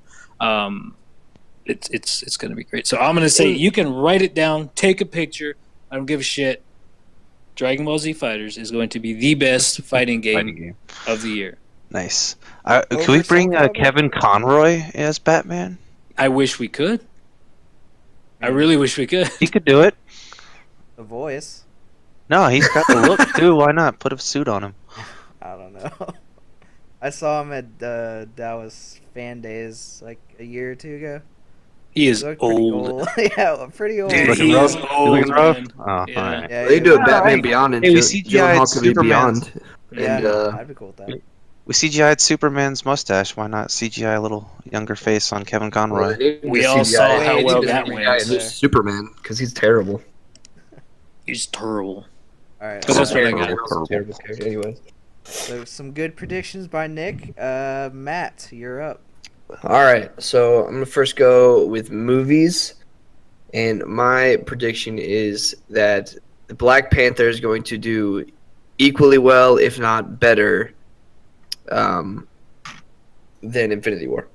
It's going to be great. So I'm going to say you can write it down, take a picture. I don't give a shit. Dragon Ball Z Fighters is going to be the best fighting game of the year. Nice. Can we bring Kevin Conroy as Batman? I wish we could. I really wish we could. He could do it. The voice. No, he's got the look too. Why not put a suit on him? I don't know. I saw him at Dallas Fan Days like a year or two ago. He is He looked pretty old. Yeah, pretty old. Dude, Looking he rough? is You old. looking rough? Man. Oh, Yeah. alright. Yeah, They he do a was- Batman Beyond and Hey, we Gyllenhaal CGI'd could be Superman's- Beyond. Yeah, And I'd be cool with that. We CGI'd Superman's mustache. Why not CGI a little younger face on Kevin Conroy? We all saw how well that went. Superman, because he's terrible. He's terrible. All right. But that's what I got. Terrible. Terrible character. Anyways. So some good predictions by Nick. Matt, you're up. All right, so I'm gonna first go with movies, and my prediction is that the Black Panther is going to do equally well, if not better, than Infinity War.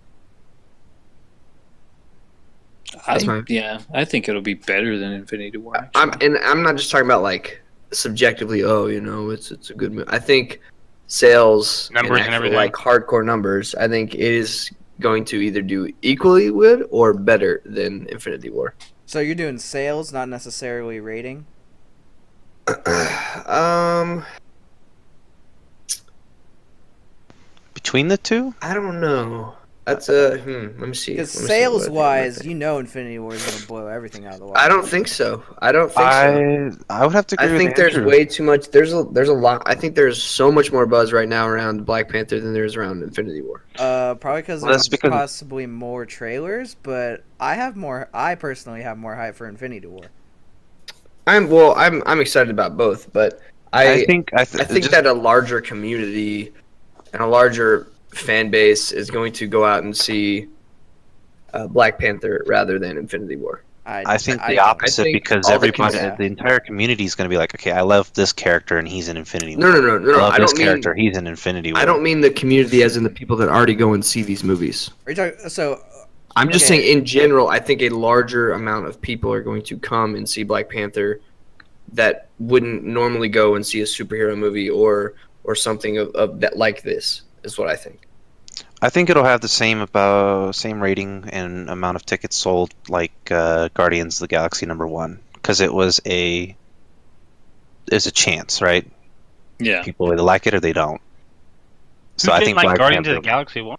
That's mine. I think it'll be better than Infinity War. Actually. I'm not just talking about like subjectively. Oh, it's a good movie. I think sales Numbers and actual, everything. like hardcore numbers. I think it is going to either do equally good or better than Infinity War. So you're doing sales, not necessarily rating. Between the two? I don't know. That's let me see. Because Let me see sales what wise, I you know Infinity War is gonna blow everything out of the water. I don't think so. I don't think so. I would have to agree I think with there's Andrew. way too much. There's a lot. I think there's so much more buzz right now around Black Panther than there is around Infinity War. Probably because Well, that's there's because- possibly more trailers, but I personally have more hype for Infinity War. I'm excited about both, but I think I think that a larger community and a larger fan base is going to go out and see Black Panther rather than Infinity War. I think the opposite, because all the everybody, cons- the entire community is going to be like, okay, I love this character and he's in Infinity War. No. I love I this don't mean character, he's in Infinity War. I don't mean the community as in the people that already go and see these movies. Are you talking? So I'm just Okay. saying in general, I think a larger amount of people are going to come and see Black Panther that wouldn't normally go and see a superhero movie or something of that like this is what I think. I think it'll have the same rating and amount of tickets sold like Guardians of the Galaxy #1, because it's a chance, right? Yeah. People either like it or they don't. So Who I didn't think like Black Guardians of Panther, the Galaxy 1?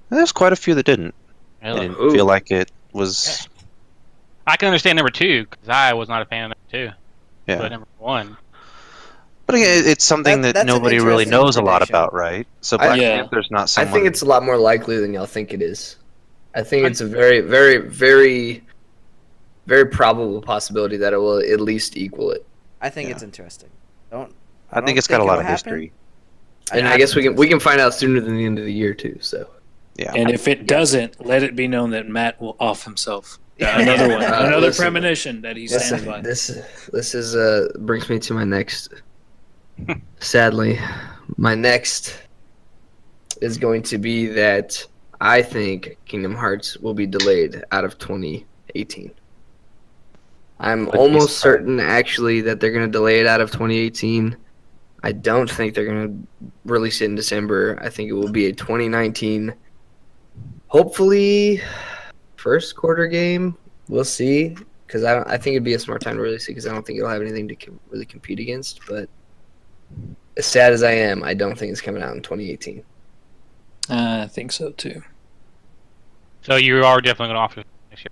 there's quite a few that didn't. They Really? didn't Ooh. feel like it was. I can understand number 2 because I was not a fan of number 2, Yeah. but number 1. But again, it's something That's that an nobody really interesting knows a lot prediction. about, right? So Black Yeah. Panther's not I someone. think it's a lot more likely than y'all think it is. I think it's a very, very, very, very probable possibility that it will at least equal it. I think Yeah. it's interesting. I think it's got a lot of history. And I guess we can find out sooner than the end of the year too. So Yeah. And if it doesn't, let it be known that Matt will off himself. Another one, another Listen. premonition that he stands by. this is brings me to my next. Sadly, my next is going to be that I think Kingdom Hearts will be delayed out of 2018. I'm But almost he's- certain, actually, that they're going to delay it out of 2018. I don't think they're going to release it in December. I think it will be a 2019, hopefully, first quarter game. We'll see, because I think it'd be a smart time to release it because I don't think it'll have anything to really compete against. But as sad as I am, I don't think it's coming out in 2018. I think so too. So you are definitely going to offer next year.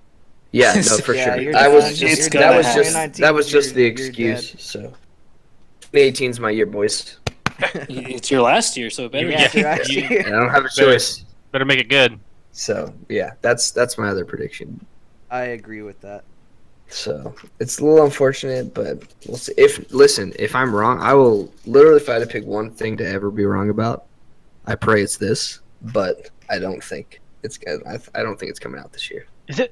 Yeah, no, for Yeah, sure. you're I done. was It's just gonna that was happen. just that was just the You're excuse. dead. So 2018 is my year, boys. It's your last year, so it better. Yeah. be. Yeah. And I don't have a choice. Better make it good. So yeah, that's my other prediction. I agree with that. So it's a little unfortunate, but we'll see. If I'm wrong, I will literally, if I had to pick one thing to ever be wrong about, I pray it's this. But I don't think it's. I don't think it's coming out this year.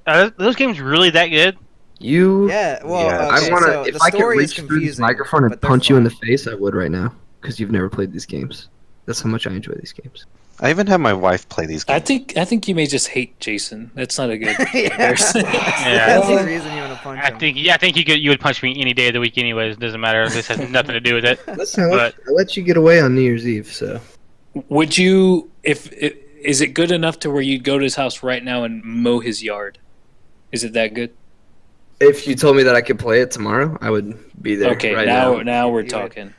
Are those games really that good? You. Yeah. Well, Yeah. okay, I want to. so If the I could story is reach through this confusing, microphone and but they're punch you in the fun. face, I would right now because you've never played these games. That's how much I enjoy these games. I even have my wife play these I games. think you may just hate Jason. That's not a good Yeah. comparison. That's the reason you want to punch I him. think you would punch me any day of the week anyways. It doesn't matter. This has nothing to do with it. Listen, But- I let you get away on New Year's Eve, so Would you, is it good enough to where you'd go to his house right now and mow his yard? Is it that good? if you told me that I could play it tomorrow, I would be there. Okay, right now we're You would- talking.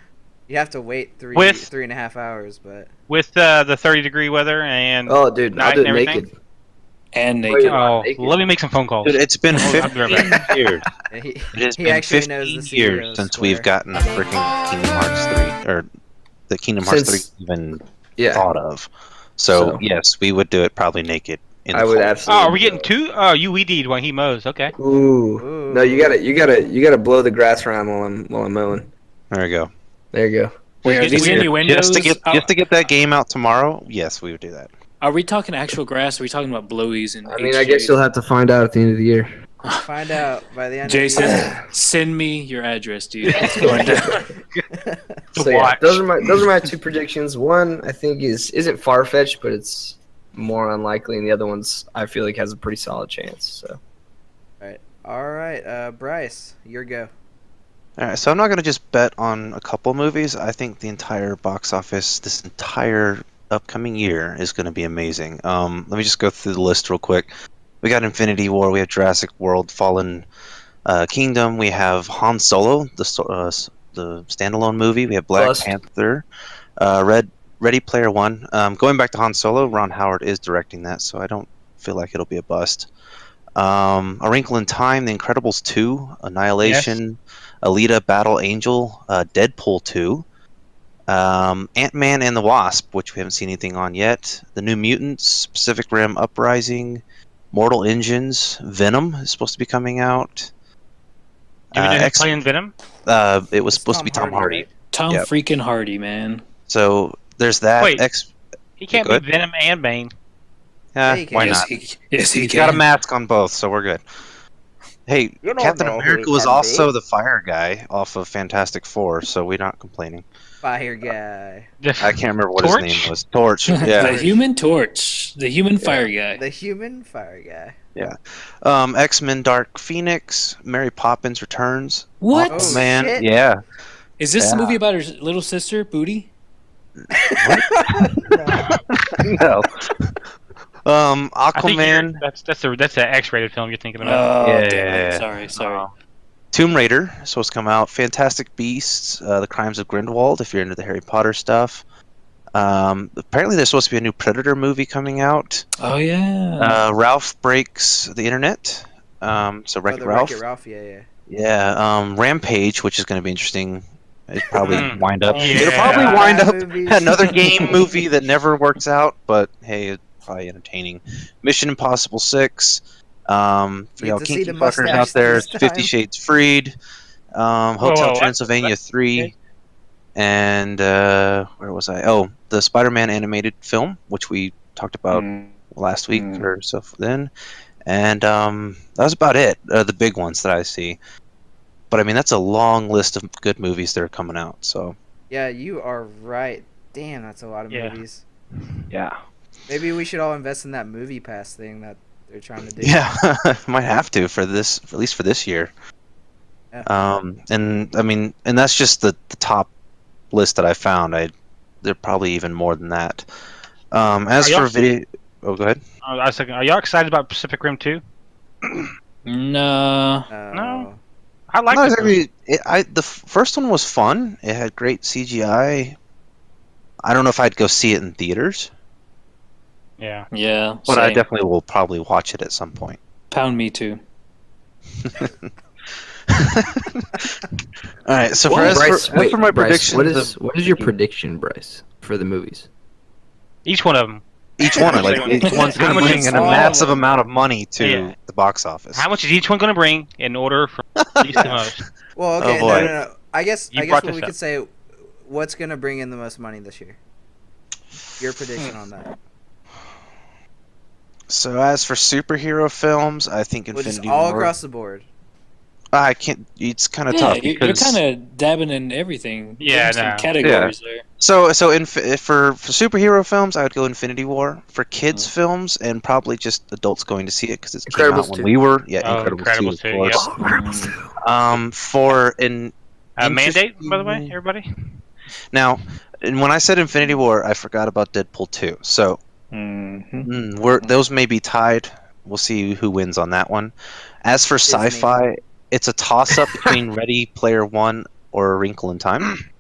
You have to wait three With- and a half hours, but With the 30-degree weather and Oh, dude, I'll Night do it and everything? naked. And Oh, naked. yeah. oh, Naked. let me make some phone calls. Dude, it's been I'll be right 15 years. he, It has he been actually knows 15 the CEO years since we've swear. gotten a freaking Kingdom Hearts 3, or the Kingdom Hearts Since- 3 even Yeah, thought of. So, So- yes, we would do it probably naked. In I the would cold. absolutely. Oh, are we do getting it. two? Oh, you weed while he mows. Okay. Ooh. Ooh. No, you gotta blow the grass around while I'm mowing. There we go. There you go. Wait, are It's these weird. innuendos? Just to get that game out tomorrow, yes, we would do that. Are we talking actual grass? Or are we talking about blowies and I mean, I guess you'll have to find out at the end of the year. Find out by the end. Jason, Of the year. send me your address, dude. It's going down. So yeah, watch. those are my two predictions. One I think isn't far fetched, but it's more unlikely, and the other one's I feel like has a pretty solid chance. So All right, Bryce, your go. All right, so I'm not going to just bet on a couple movies. I think the entire box office this entire upcoming year is going to be amazing. Let me just go through the list real quick. We got Infinity War, we have Jurassic World, Fallen Kingdom, we have Han Solo, the standalone movie, we have Black Bust. Panther, Ready Player One. Going back to Han Solo, Ron Howard is directing that, so I don't feel like it'll be a bust. A Wrinkle in Time, The Incredibles 2, Annihilation, Alita Battle Angel, Deadpool 2, Ant-Man and the Wasp, which we haven't seen anything on yet, The New Mutants, Pacific Rim Uprising, Mortal Engines, Venom is supposed to be coming out. Do we know who's X. playing Venom? It was It's supposed to be Tom Hardy. right? Tom Yep. freaking Hardy, man. So there's that. Wait. X. He can't Go be Venom and Bane. Yeah, he Why can. not? Yes, he He's got a can. mask on both, so we're good. Hey, You don't Captain know who America it was can also be. the fire guy off of Fantastic Four, so we're not complaining. Fire guy. I can't remember what Torch? his name was. Torch. The Yeah. Human Torch, the human fire guy. The human fire guy. X-Men Dark Phoenix, Mary Poppins Returns. What? Oh, Man, shit. yeah. Is this the Yeah. movie about her little sister, Booty? No. I think Aquaman, that's an X-rated film you're thinking about. Oh, Yeah. damn it. Sorry. Tomb Raider is supposed to come out. Fantastic Beasts, The Crimes of Grindelwald, if you're into the Harry Potter stuff. Apparently there's supposed to be a new Predator movie coming out. Oh yeah. Ralph Breaks the Internet. So Oh, Wreck-It the Ralph. Wreck-It Ralph, yeah. Yeah, Rampage, which is going to be interesting. It probably wind up. Yeah. It'll probably wind up Movies. another game movie that never works out, but hey, it's probably entertaining. Mission Impossible 6. For Get y'all to see kinky the fuckers mustache out there, this it's 50 time. Shades Freed. Hotel whoa, Transylvania 3. And where was I? Oh, the Spider-Man animated film, which we talked about last week or so then. And that was about it. The big ones that I see. But I mean, that's a long list of good movies that are coming out. So Yeah, you are right. Damn, that's a lot of Yeah. movies. yeah, Maybe we should all invest in that movie pass thing that they're trying to do. yeah, might have to for this, at least for this year. Yeah. And I mean, and that's just the top list that I found. There are probably even more than that. As Are for y'all- video, oh, go ahead. I was thinking, are y'all excited about Pacific Rim 2? No. No. I like No, it. exactly. The first one was fun. It had great CGI. I don't know if I'd go see it in theaters, Yeah. Yeah. but I same. definitely will probably watch it at some point. Pound me too. All right. So Bryce, for my Bryce, predictions, what is your prediction, Bryce, for the movies? Each one of them. each one each one's How going to much bring is in a all of massive them? amount of money to Yeah. the box office. How much is each one going to bring in order from least to most? Well, okay, Oh, boy. no. I guess You what brought we this could up. say, what's gonna bring in the most money this year? Your prediction on that? So as for superhero films, I think Well, just Infinity all War. across the board. I can't. It's kind of Yeah, tough you're because kind of dabbing in everything. Yeah, There's some no. categories there. so for superhero films, I would go Infinity War. For kids films and probably just adults going to see it because it came out Incredibles when 2. we were Incredibles 2, of course. yep. For an Mandate, by the way, interesting- everybody. Now, and when I said Infinity War, I forgot about Deadpool 2. So those may be tied. We'll see who wins on that one. As for Disney. sci-fi, it's a toss-up between Ready Player One or A Wrinkle in Time.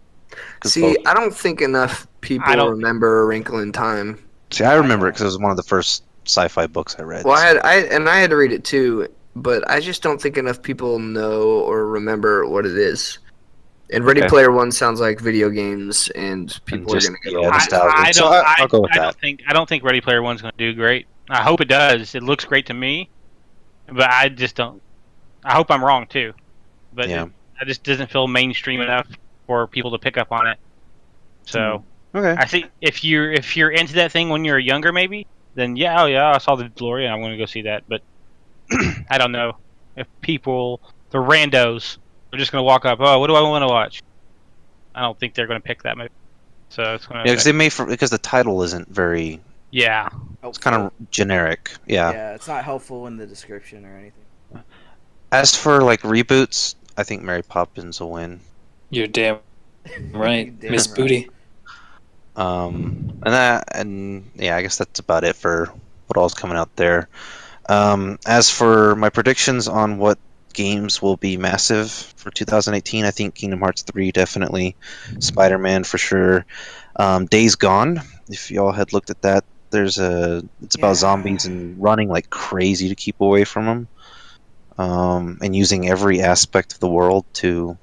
'Cause See, I don't think enough people I don't- remember A Wrinkle in Time. See, I remember it because it was one of the first sci-fi books I read. Well, I had to read it too, but I just don't think enough people know or remember what it is. And Ready Okay. Player One sounds like video games, and people just- are going to yeah, get over just- it. nostalgia. So I'll go with that. I don't think Ready Player One's going to do great. I hope it does. It looks great to me, but I just don't. I hope I'm wrong too, but Yeah. it just doesn't feel mainstream enough for people to pick up on it. So Okay. I think if you're into that thing when you're younger, maybe then yeah, I saw the DeLorean. I'm going to go see that. But I don't know if people, the randos, are just going to walk up. Oh, what do I want to watch? I don't think they're going to pick that movie. So it's going to. Yeah, because the title isn't very. Yeah. It's kind of generic. Yeah, it's not helpful in the description or anything. As for like reboots, I think Mary Poppins will win. You're damn right, Damn Miss right. Booty. And yeah, I guess that's about it for what all's coming out there. As for my predictions on what games will be massive for 2018, I think Kingdom Hearts 3 definitely, Spider-Man for sure, Days Gone. If y'all had looked at that, it's about Yeah. zombies and running like crazy to keep away from them, and using every aspect of the world to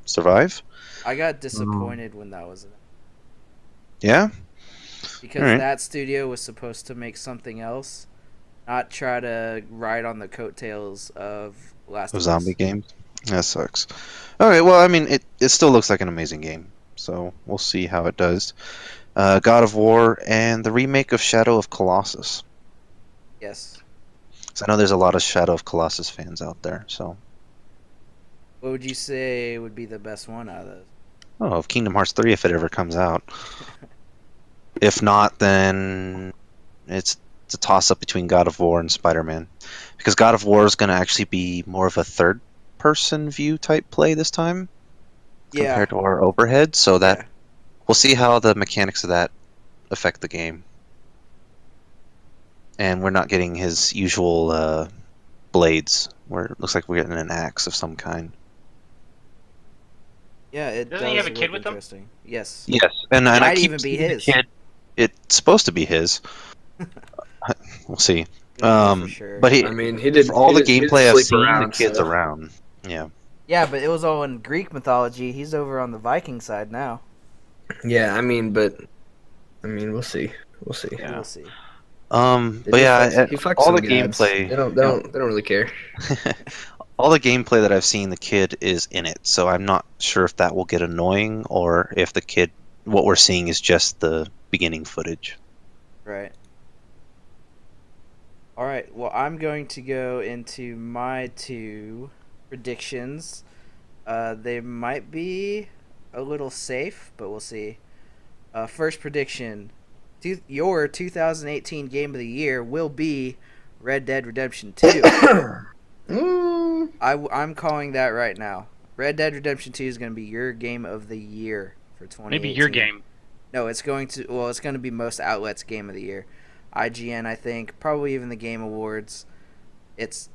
survive. I got disappointed when that was Yeah. because Alright. that studio was supposed to make something else, not try to ride on the coattails of Last Of of zombie Us. games. That sucks. All right, well, I mean, it still looks like an amazing game, so we'll see how it does. God of War and the remake of Shadow of Colossus. Yes. So I know there's a lot of Shadow of Colossus fans out there. So, What would you say would be the best one out of those? oh, of Kingdom Hearts 3 if it ever comes out. If not, then it's a toss up between God of War and Spider-Man, because God of War is going to actually be more of a third-person view type play this time Yeah. compared to our overhead. So that Yeah. we'll see how the mechanics of that affect the game. And we're not getting his usual blades, where it looks like we're getting an axe of some kind. Yeah, it Doesn't does he have a look kid with him? interesting. Yes. Yes, and I Might keep even be seeing the his. kid. It's supposed to be his. We'll see. Don't know for sure. But I mean, he did for all he the did- he did gameplay I've sleep seen, the around, kid's so. around. Yeah. Yeah, but it was all in Greek mythology. He's over on the Viking side now. Yeah, I mean, we'll see. We'll see. Yeah. We'll see. But yeah, he fucks all some the gads. gameplay. They don't really care. All the gameplay that I've seen, the kid is in it. So I'm not sure if that will get annoying or if the kid, what we're seeing is just the beginning footage. Right. All right. Well, I'm going to go into my two predictions. They might be a little safe, but we'll see. First prediction: your 2018 game of the year will be Red Dead Redemption 2. I'm calling that right now. Red Dead Redemption 2 is going to be your game of the year for 2018. Maybe your game. No, it's going to be most outlets game of the year. IGN, I think, probably even the Game Awards. That's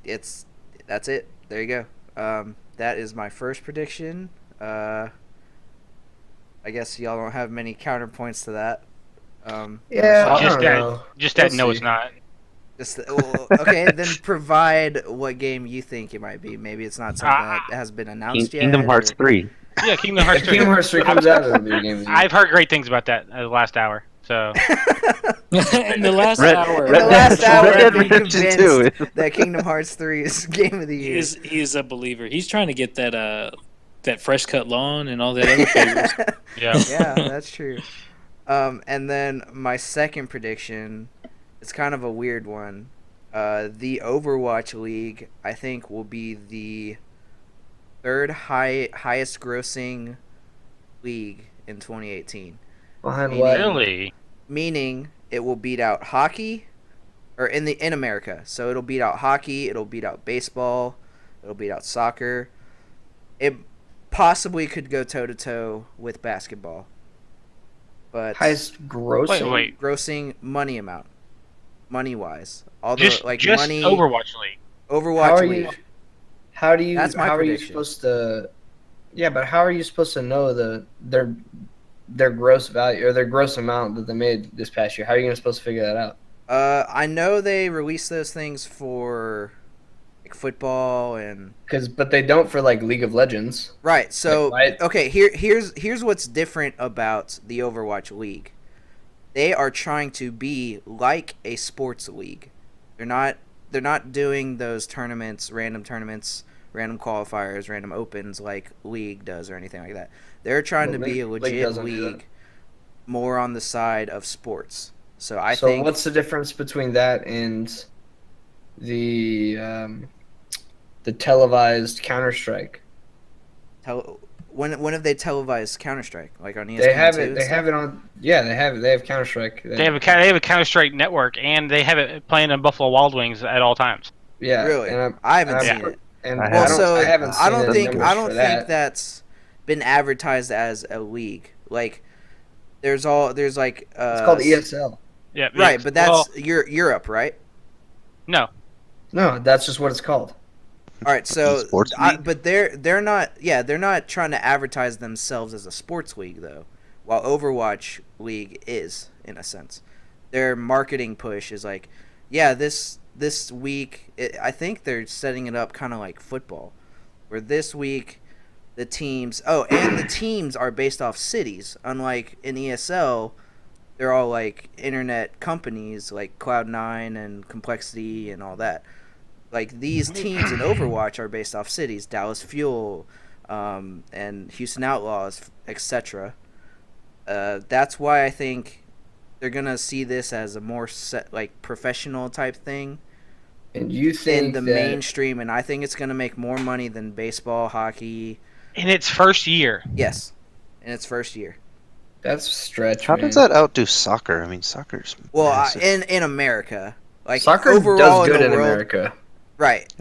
it. There you go. That is my first prediction. I guess y'all don't have many counterpoints to that. Yeah, I Just don't that. know. Just that. We'll No, see. it's not. Okay, then provide what game you think it might be. Maybe it's not something that has been announced yet. Kingdom Hearts or- 3. Yeah, Kingdom Hearts If 3. Kingdom Hearts 3 comes out, it'll be a game of the year. I've heard great things about that the last hour. So In the last Red- hour. In the last hour, Red Dead I've been Redemption convinced 2. that Kingdom Hearts 3 is game of the year. He is a believer. He's trying to get that fresh cut lawn and all that other favors. yeah. Yeah, that's true. And then my second prediction is kind of a weird one. The Overwatch League, I think, will be the third highest grossing league in 2018. Behind Meaning- what? Really? Meaning it will beat out hockey, or in America. So it'll beat out hockey, it'll beat out baseball, it'll beat out soccer. It possibly could go toe to toe with basketball. But Highest grossing. Wait. grossing money amount, money wise, all the Just money. Overwatch League. Overwatch How are League. you? How do you? That's my how are you prediction. supposed to? Yeah, but how are you supposed to know their gross value or their gross amount that they made this past year? How are you supposed to figure that out? I know they release those things for like football and But they don't for like League of Legends. right. So Like, okay, here's what's different about the Overwatch League. They are trying to be like a sports league. They're not doing those tournaments, random qualifiers, random opens like League does or anything like that. They're trying Well, to be a League legit doesn't do that. league, more on the side of sports. So I So think what's the difference between that and the televised Counter-Strike? when have they televised Counter Strike like on ESPN? They have 2 it. and They stuff? have it on. Yeah, they have it. They have Counter-Strike. They have a Counter Strike network, and they have it playing in Buffalo Wild Wings at all times. Yeah, Really? and I haven't and seen it. And I Well, haven't- so I haven't seen I don't the think numbers for that. that's been advertised as a league. Like there's like It's called ESL. Yeah. right, but that's well, Europe, right? no. No, that's just what it's called. All right, so Sports league? but they're not trying to advertise themselves as a sports league though. While Overwatch League is in a sense, their marketing push is like, yeah, this week I think they're setting it up kind of like football, where this week the teams the teams are based off cities, unlike in ESL. They're all like internet companies like Cloud9 and Complexity and all that. like these teams in Overwatch are based off cities, Dallas Fuel, and Houston Outlaws, etc. That's why I think they're gonna see this as a more like professional type thing. And you think in the that mainstream, and I think it's gonna make more money than baseball, hockey. In its first year. Yes, in its first year. that's a stretch, How man. does that outdo soccer? I mean, soccer's massive. in America, like Soccer overall does good in the in world, America. right?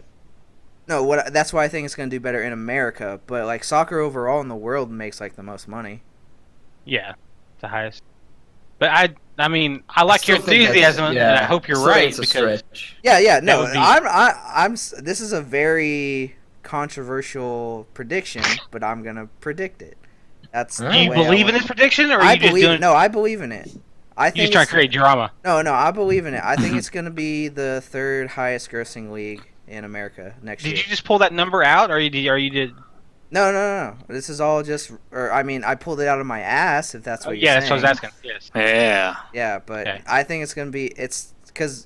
No, that's why I think it's gonna do better in America. But like soccer overall in the world makes like the most money. Yeah, the highest. But I mean, I like your still think that's- enthusiasm, and I hope you're still think right it's a because stretch. Yeah, no, would be- I'm. This is a very controversial prediction, but I'm gonna predict it. That's. Do the do you way I believe in wanna- this prediction, or are I you just believe. doing? No, I believe in it. I You think just trying it's- to create drama. No, I believe in it. I think it's gonna be the third highest grossing league in America next Did year. you just pull that number out, or you did? No. This is all just, or I mean, I pulled it out of my ass. If that's Oh, what you're yeah, saying. that's what I was asking. Yes. Yeah. Yeah, but Okay. I think it's gonna be. It's because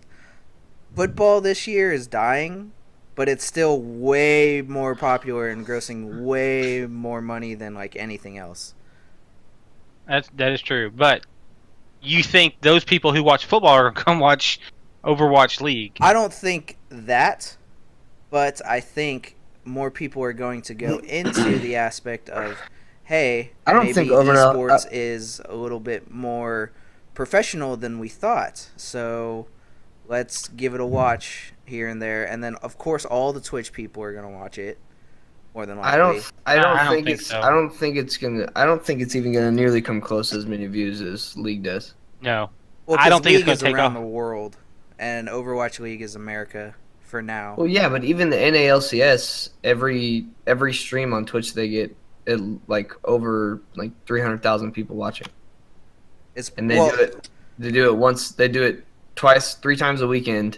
football this year is dying, but it's still way more popular and grossing way more money than like anything else. That is true. But you think those people who watch football are gonna come watch Overwatch League? I don't think that, but I think more people are going to go into the aspect of, hey, I don't maybe think overall- esports is a little bit more professional than we thought. So let's give it a watch here and there, and then of course all the Twitch people are gonna watch it more than likely. I don't I don't think think it's. so. I don't think it's even gonna nearly come close to as many views as League does. No. Well, I don't 'cause think it's League gonna is take around off. the world, and Overwatch League is America for now. Well, yeah, but even the NALCS, every stream on Twitch they get like over like 300,000 people watching, It's and they do it. They do it once. They do it twice, 3 times a weekend,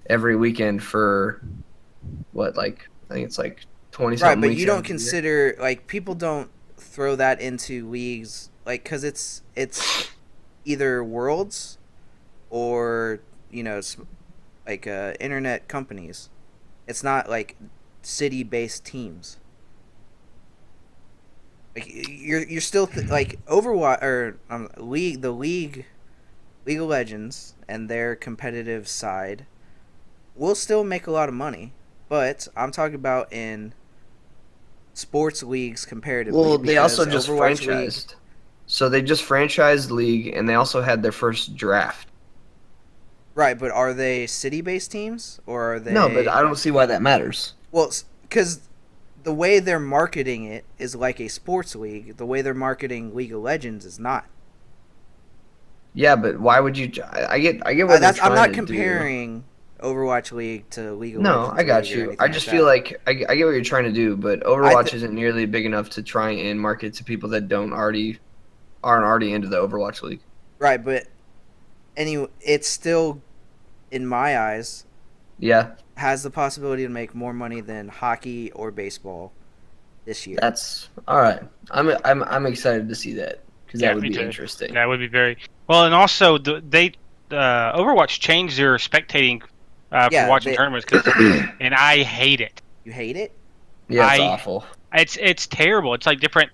every weekend for what? Like I think it's like 20 right, something. but weeks you don't out of the year. consider like people don't throw that into leagues like because it's either worlds or like internet companies. It's not like city-based teams. Like you're still like Overwatch or League League of Legends and their competitive side will still make a lot of money, but I'm talking about in sports leagues comparatively. Well, they also because just Overwatch franchised. So they just franchised League, and they also had their first draft. Right, but are they city-based teams or are they? No, but I don't see why that matters. Well, because the way they're marketing it is like a sports league. The way they're marketing League of Legends is not. Yeah, but why would you? I get what they're trying I'm not to comparing Overwatch League to League of do. No, Legends. I got League or you. anything I just like feel that. like I get what you're trying to do, but Overwatch isn't nearly big enough to try and market to people that aren't already into the Overwatch League. Right, but anyway, it's still, in my eyes, Yeah, has the possibility to make more money than hockey or baseball this year. that's all right. I'm excited to see that because Yeah, that would me be too. interesting. That would be very well. And also, Overwatch changed their spectating Yeah, for watching they- tournaments, and I hate it. You hate it? Yeah, it's I- awful. It's terrible. It's like different.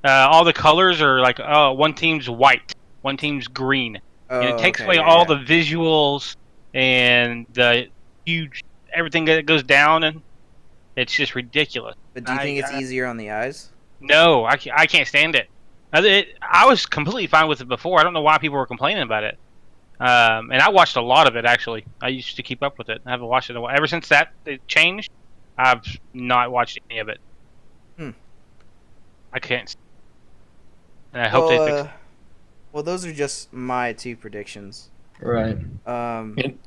All the colors are like, one team's white, one team's green, and it takes away all the visuals and the huge everything that goes down, and it's just ridiculous. But do you think it's easier on the eyes? No, I can't stand it. I was completely fine with it before. I don't know why people were complaining about it. And I watched a lot of it, actually. I used to keep up with it. I haven't watched it in a while. Ever since it changed, I've not watched any of it. I can't. And I hope they fix it. Well, those are just my two predictions. Right.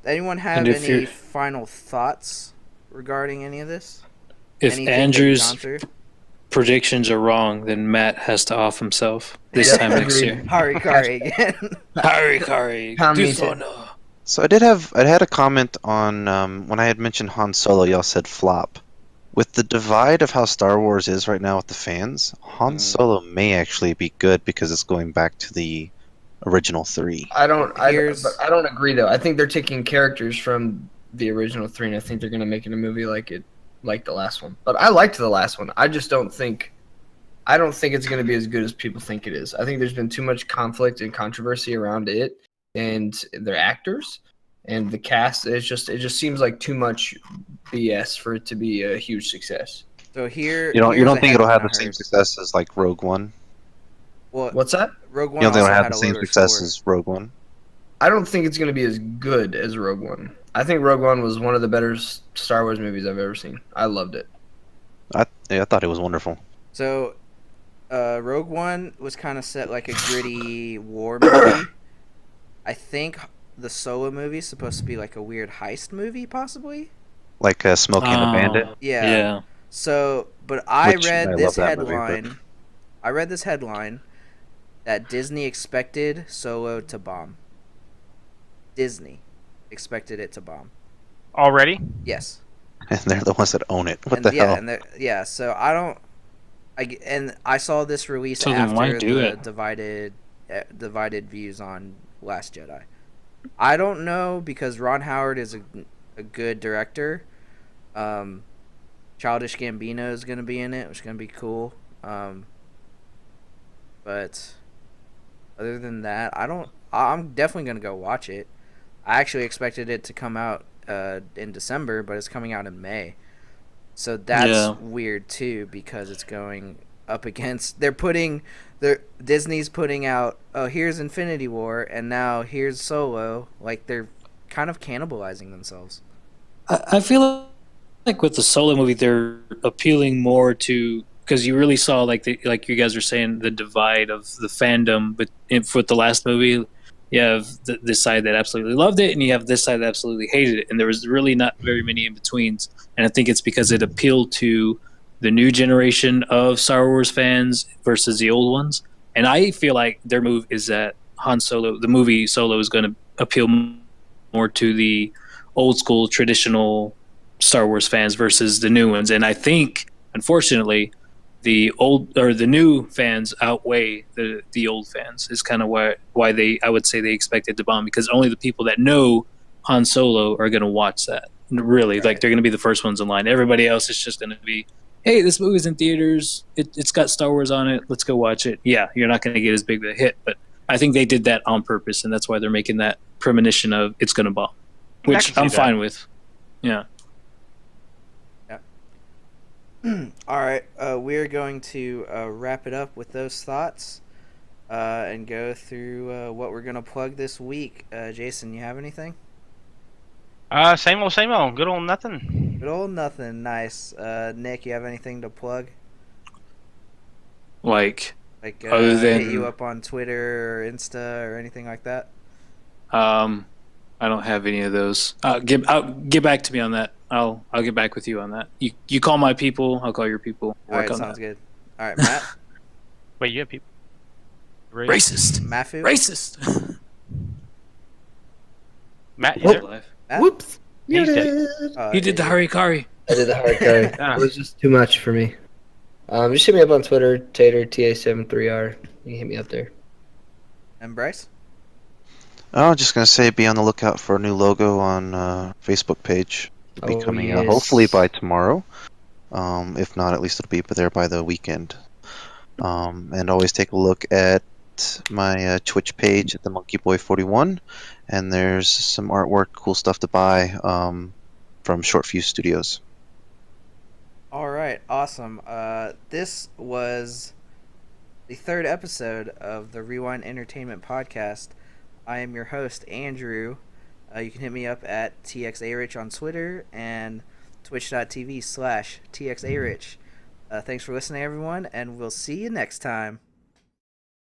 Anyone have and if any you're- final thoughts regarding any of this? If Anything they've Andrew's gone through? predictions are wrong, then Matt has to off himself this time next Agreed. year. Harikari again. Harikari, Pound me Dufono. So I had a comment on when I had mentioned Han Solo. Y'all said flop. With the divide of how Star Wars is right now with the fans, Han Solo may actually be good because it's going back to the original 3. I don't Here's- agree though. I think they're taking characters from the original 3, and I think they're gonna make it a movie like the last one. But I liked the last one. I don't think it's gonna be as good as people think it is. I think there's been too much conflict and controversy around it and their actors and the cast. It just seems like too much BS for it to be a huge success. So here, You here's don't a think it'll have headline the I same heard. success as like Rogue One? Well, What's that? Rogue You One don't think also it'll have had the a same lower success score. as Rogue One? I don't think it's gonna be as good as Rogue One. I think Rogue One was one of the better Star Wars movies I've ever seen. I loved it. I thought it was wonderful. So, Rogue One was kind of set like a gritty war movie. I think the Solo movie is supposed to be like a weird heist movie, possibly. Like Smokey and the Bandit. Yeah. Yeah. So, but I Which, read I this love that movie, headline. I read this headline that Disney expected Solo to bomb. Disney expected it to bomb. Already? Yes. And they're the ones that own it. What And the yeah, hell? and yeah. So I don't. I saw this release So then why after do the it? divided views on Last Jedi. I don't know because Ron Howard is a good director. Childish Gambino is going to be in it, which is going to be cool. But other than that, I'm definitely going to go watch it. I actually expected it to come out in December, but it's coming out in May. So that's weird too because it's going up against Disney's putting out, oh, here's Infinity War and now here's Solo. Like they're kind of cannibalizing themselves. I feel like with the Solo movie, they're appealing more to, because you really saw like you guys are saying, the divide of the fandom. But with the last movie, you have this side that absolutely loved it, and you have this side that absolutely hated it, and there was really not very many in betweens. And I think it's because it appealed to the new generation of Star Wars fans versus the old ones. And I feel like their move is that the movie Solo, is going to appeal more to the old school traditional Star Wars fans versus the new ones. And I think, unfortunately, the new fans outweigh the old fans. Is kind of why I would say they expected to bomb, because only the people that know Han Solo are going to watch that. Really, Right. like they're going to be the first ones in line. Everybody else is just going to be, hey, this movie's in theaters. It's got Star Wars on it. Let's go watch it. Yeah, you're not going to get as big of a hit, but I think they did that on purpose, and that's why they're making that premonition of it's going to bomb, which I'm fine with. Yeah. All right, we're going to wrap it up with those thoughts and go through what we're going to plug this week. Jason, you have anything? Same old. Good old nothing. Good old nothing. Nice. Nick, you have anything to plug? Like other than hit you up on Twitter or Insta or anything like that? I don't have any of those. Get back to me on that. I'll get back with you on that. You call my people, I'll call your people. All right, sounds good. All right, Matt. Wait, you have people? Racist. Mafu. Racist. Matt, you Oh. there? Matt? Whoops. He's dead. He did the harikari. I did the hard card. Ah. It was just too much for me. Just hit me up on Twitter, Tater TA73R. You can hit me up there. And Bryce? Oh, I'm just gonna say, be on the lookout for a new logo on Facebook page. It'll be Oh, coming out yes. hopefully by tomorrow. If not, at least it'll be there by the weekend. And always take a look at my Twitch page at the Monkey Boy 41, and there's some artwork, cool stuff to buy from Short Fuse Studios. All right, awesome. This was the third episode of the Rewind Entertainment Podcast. I am your host, Andrew. You can hit me up at TXARich on Twitter and twitch.tv/TXARich. Thanks for listening, everyone, and we'll see you next time.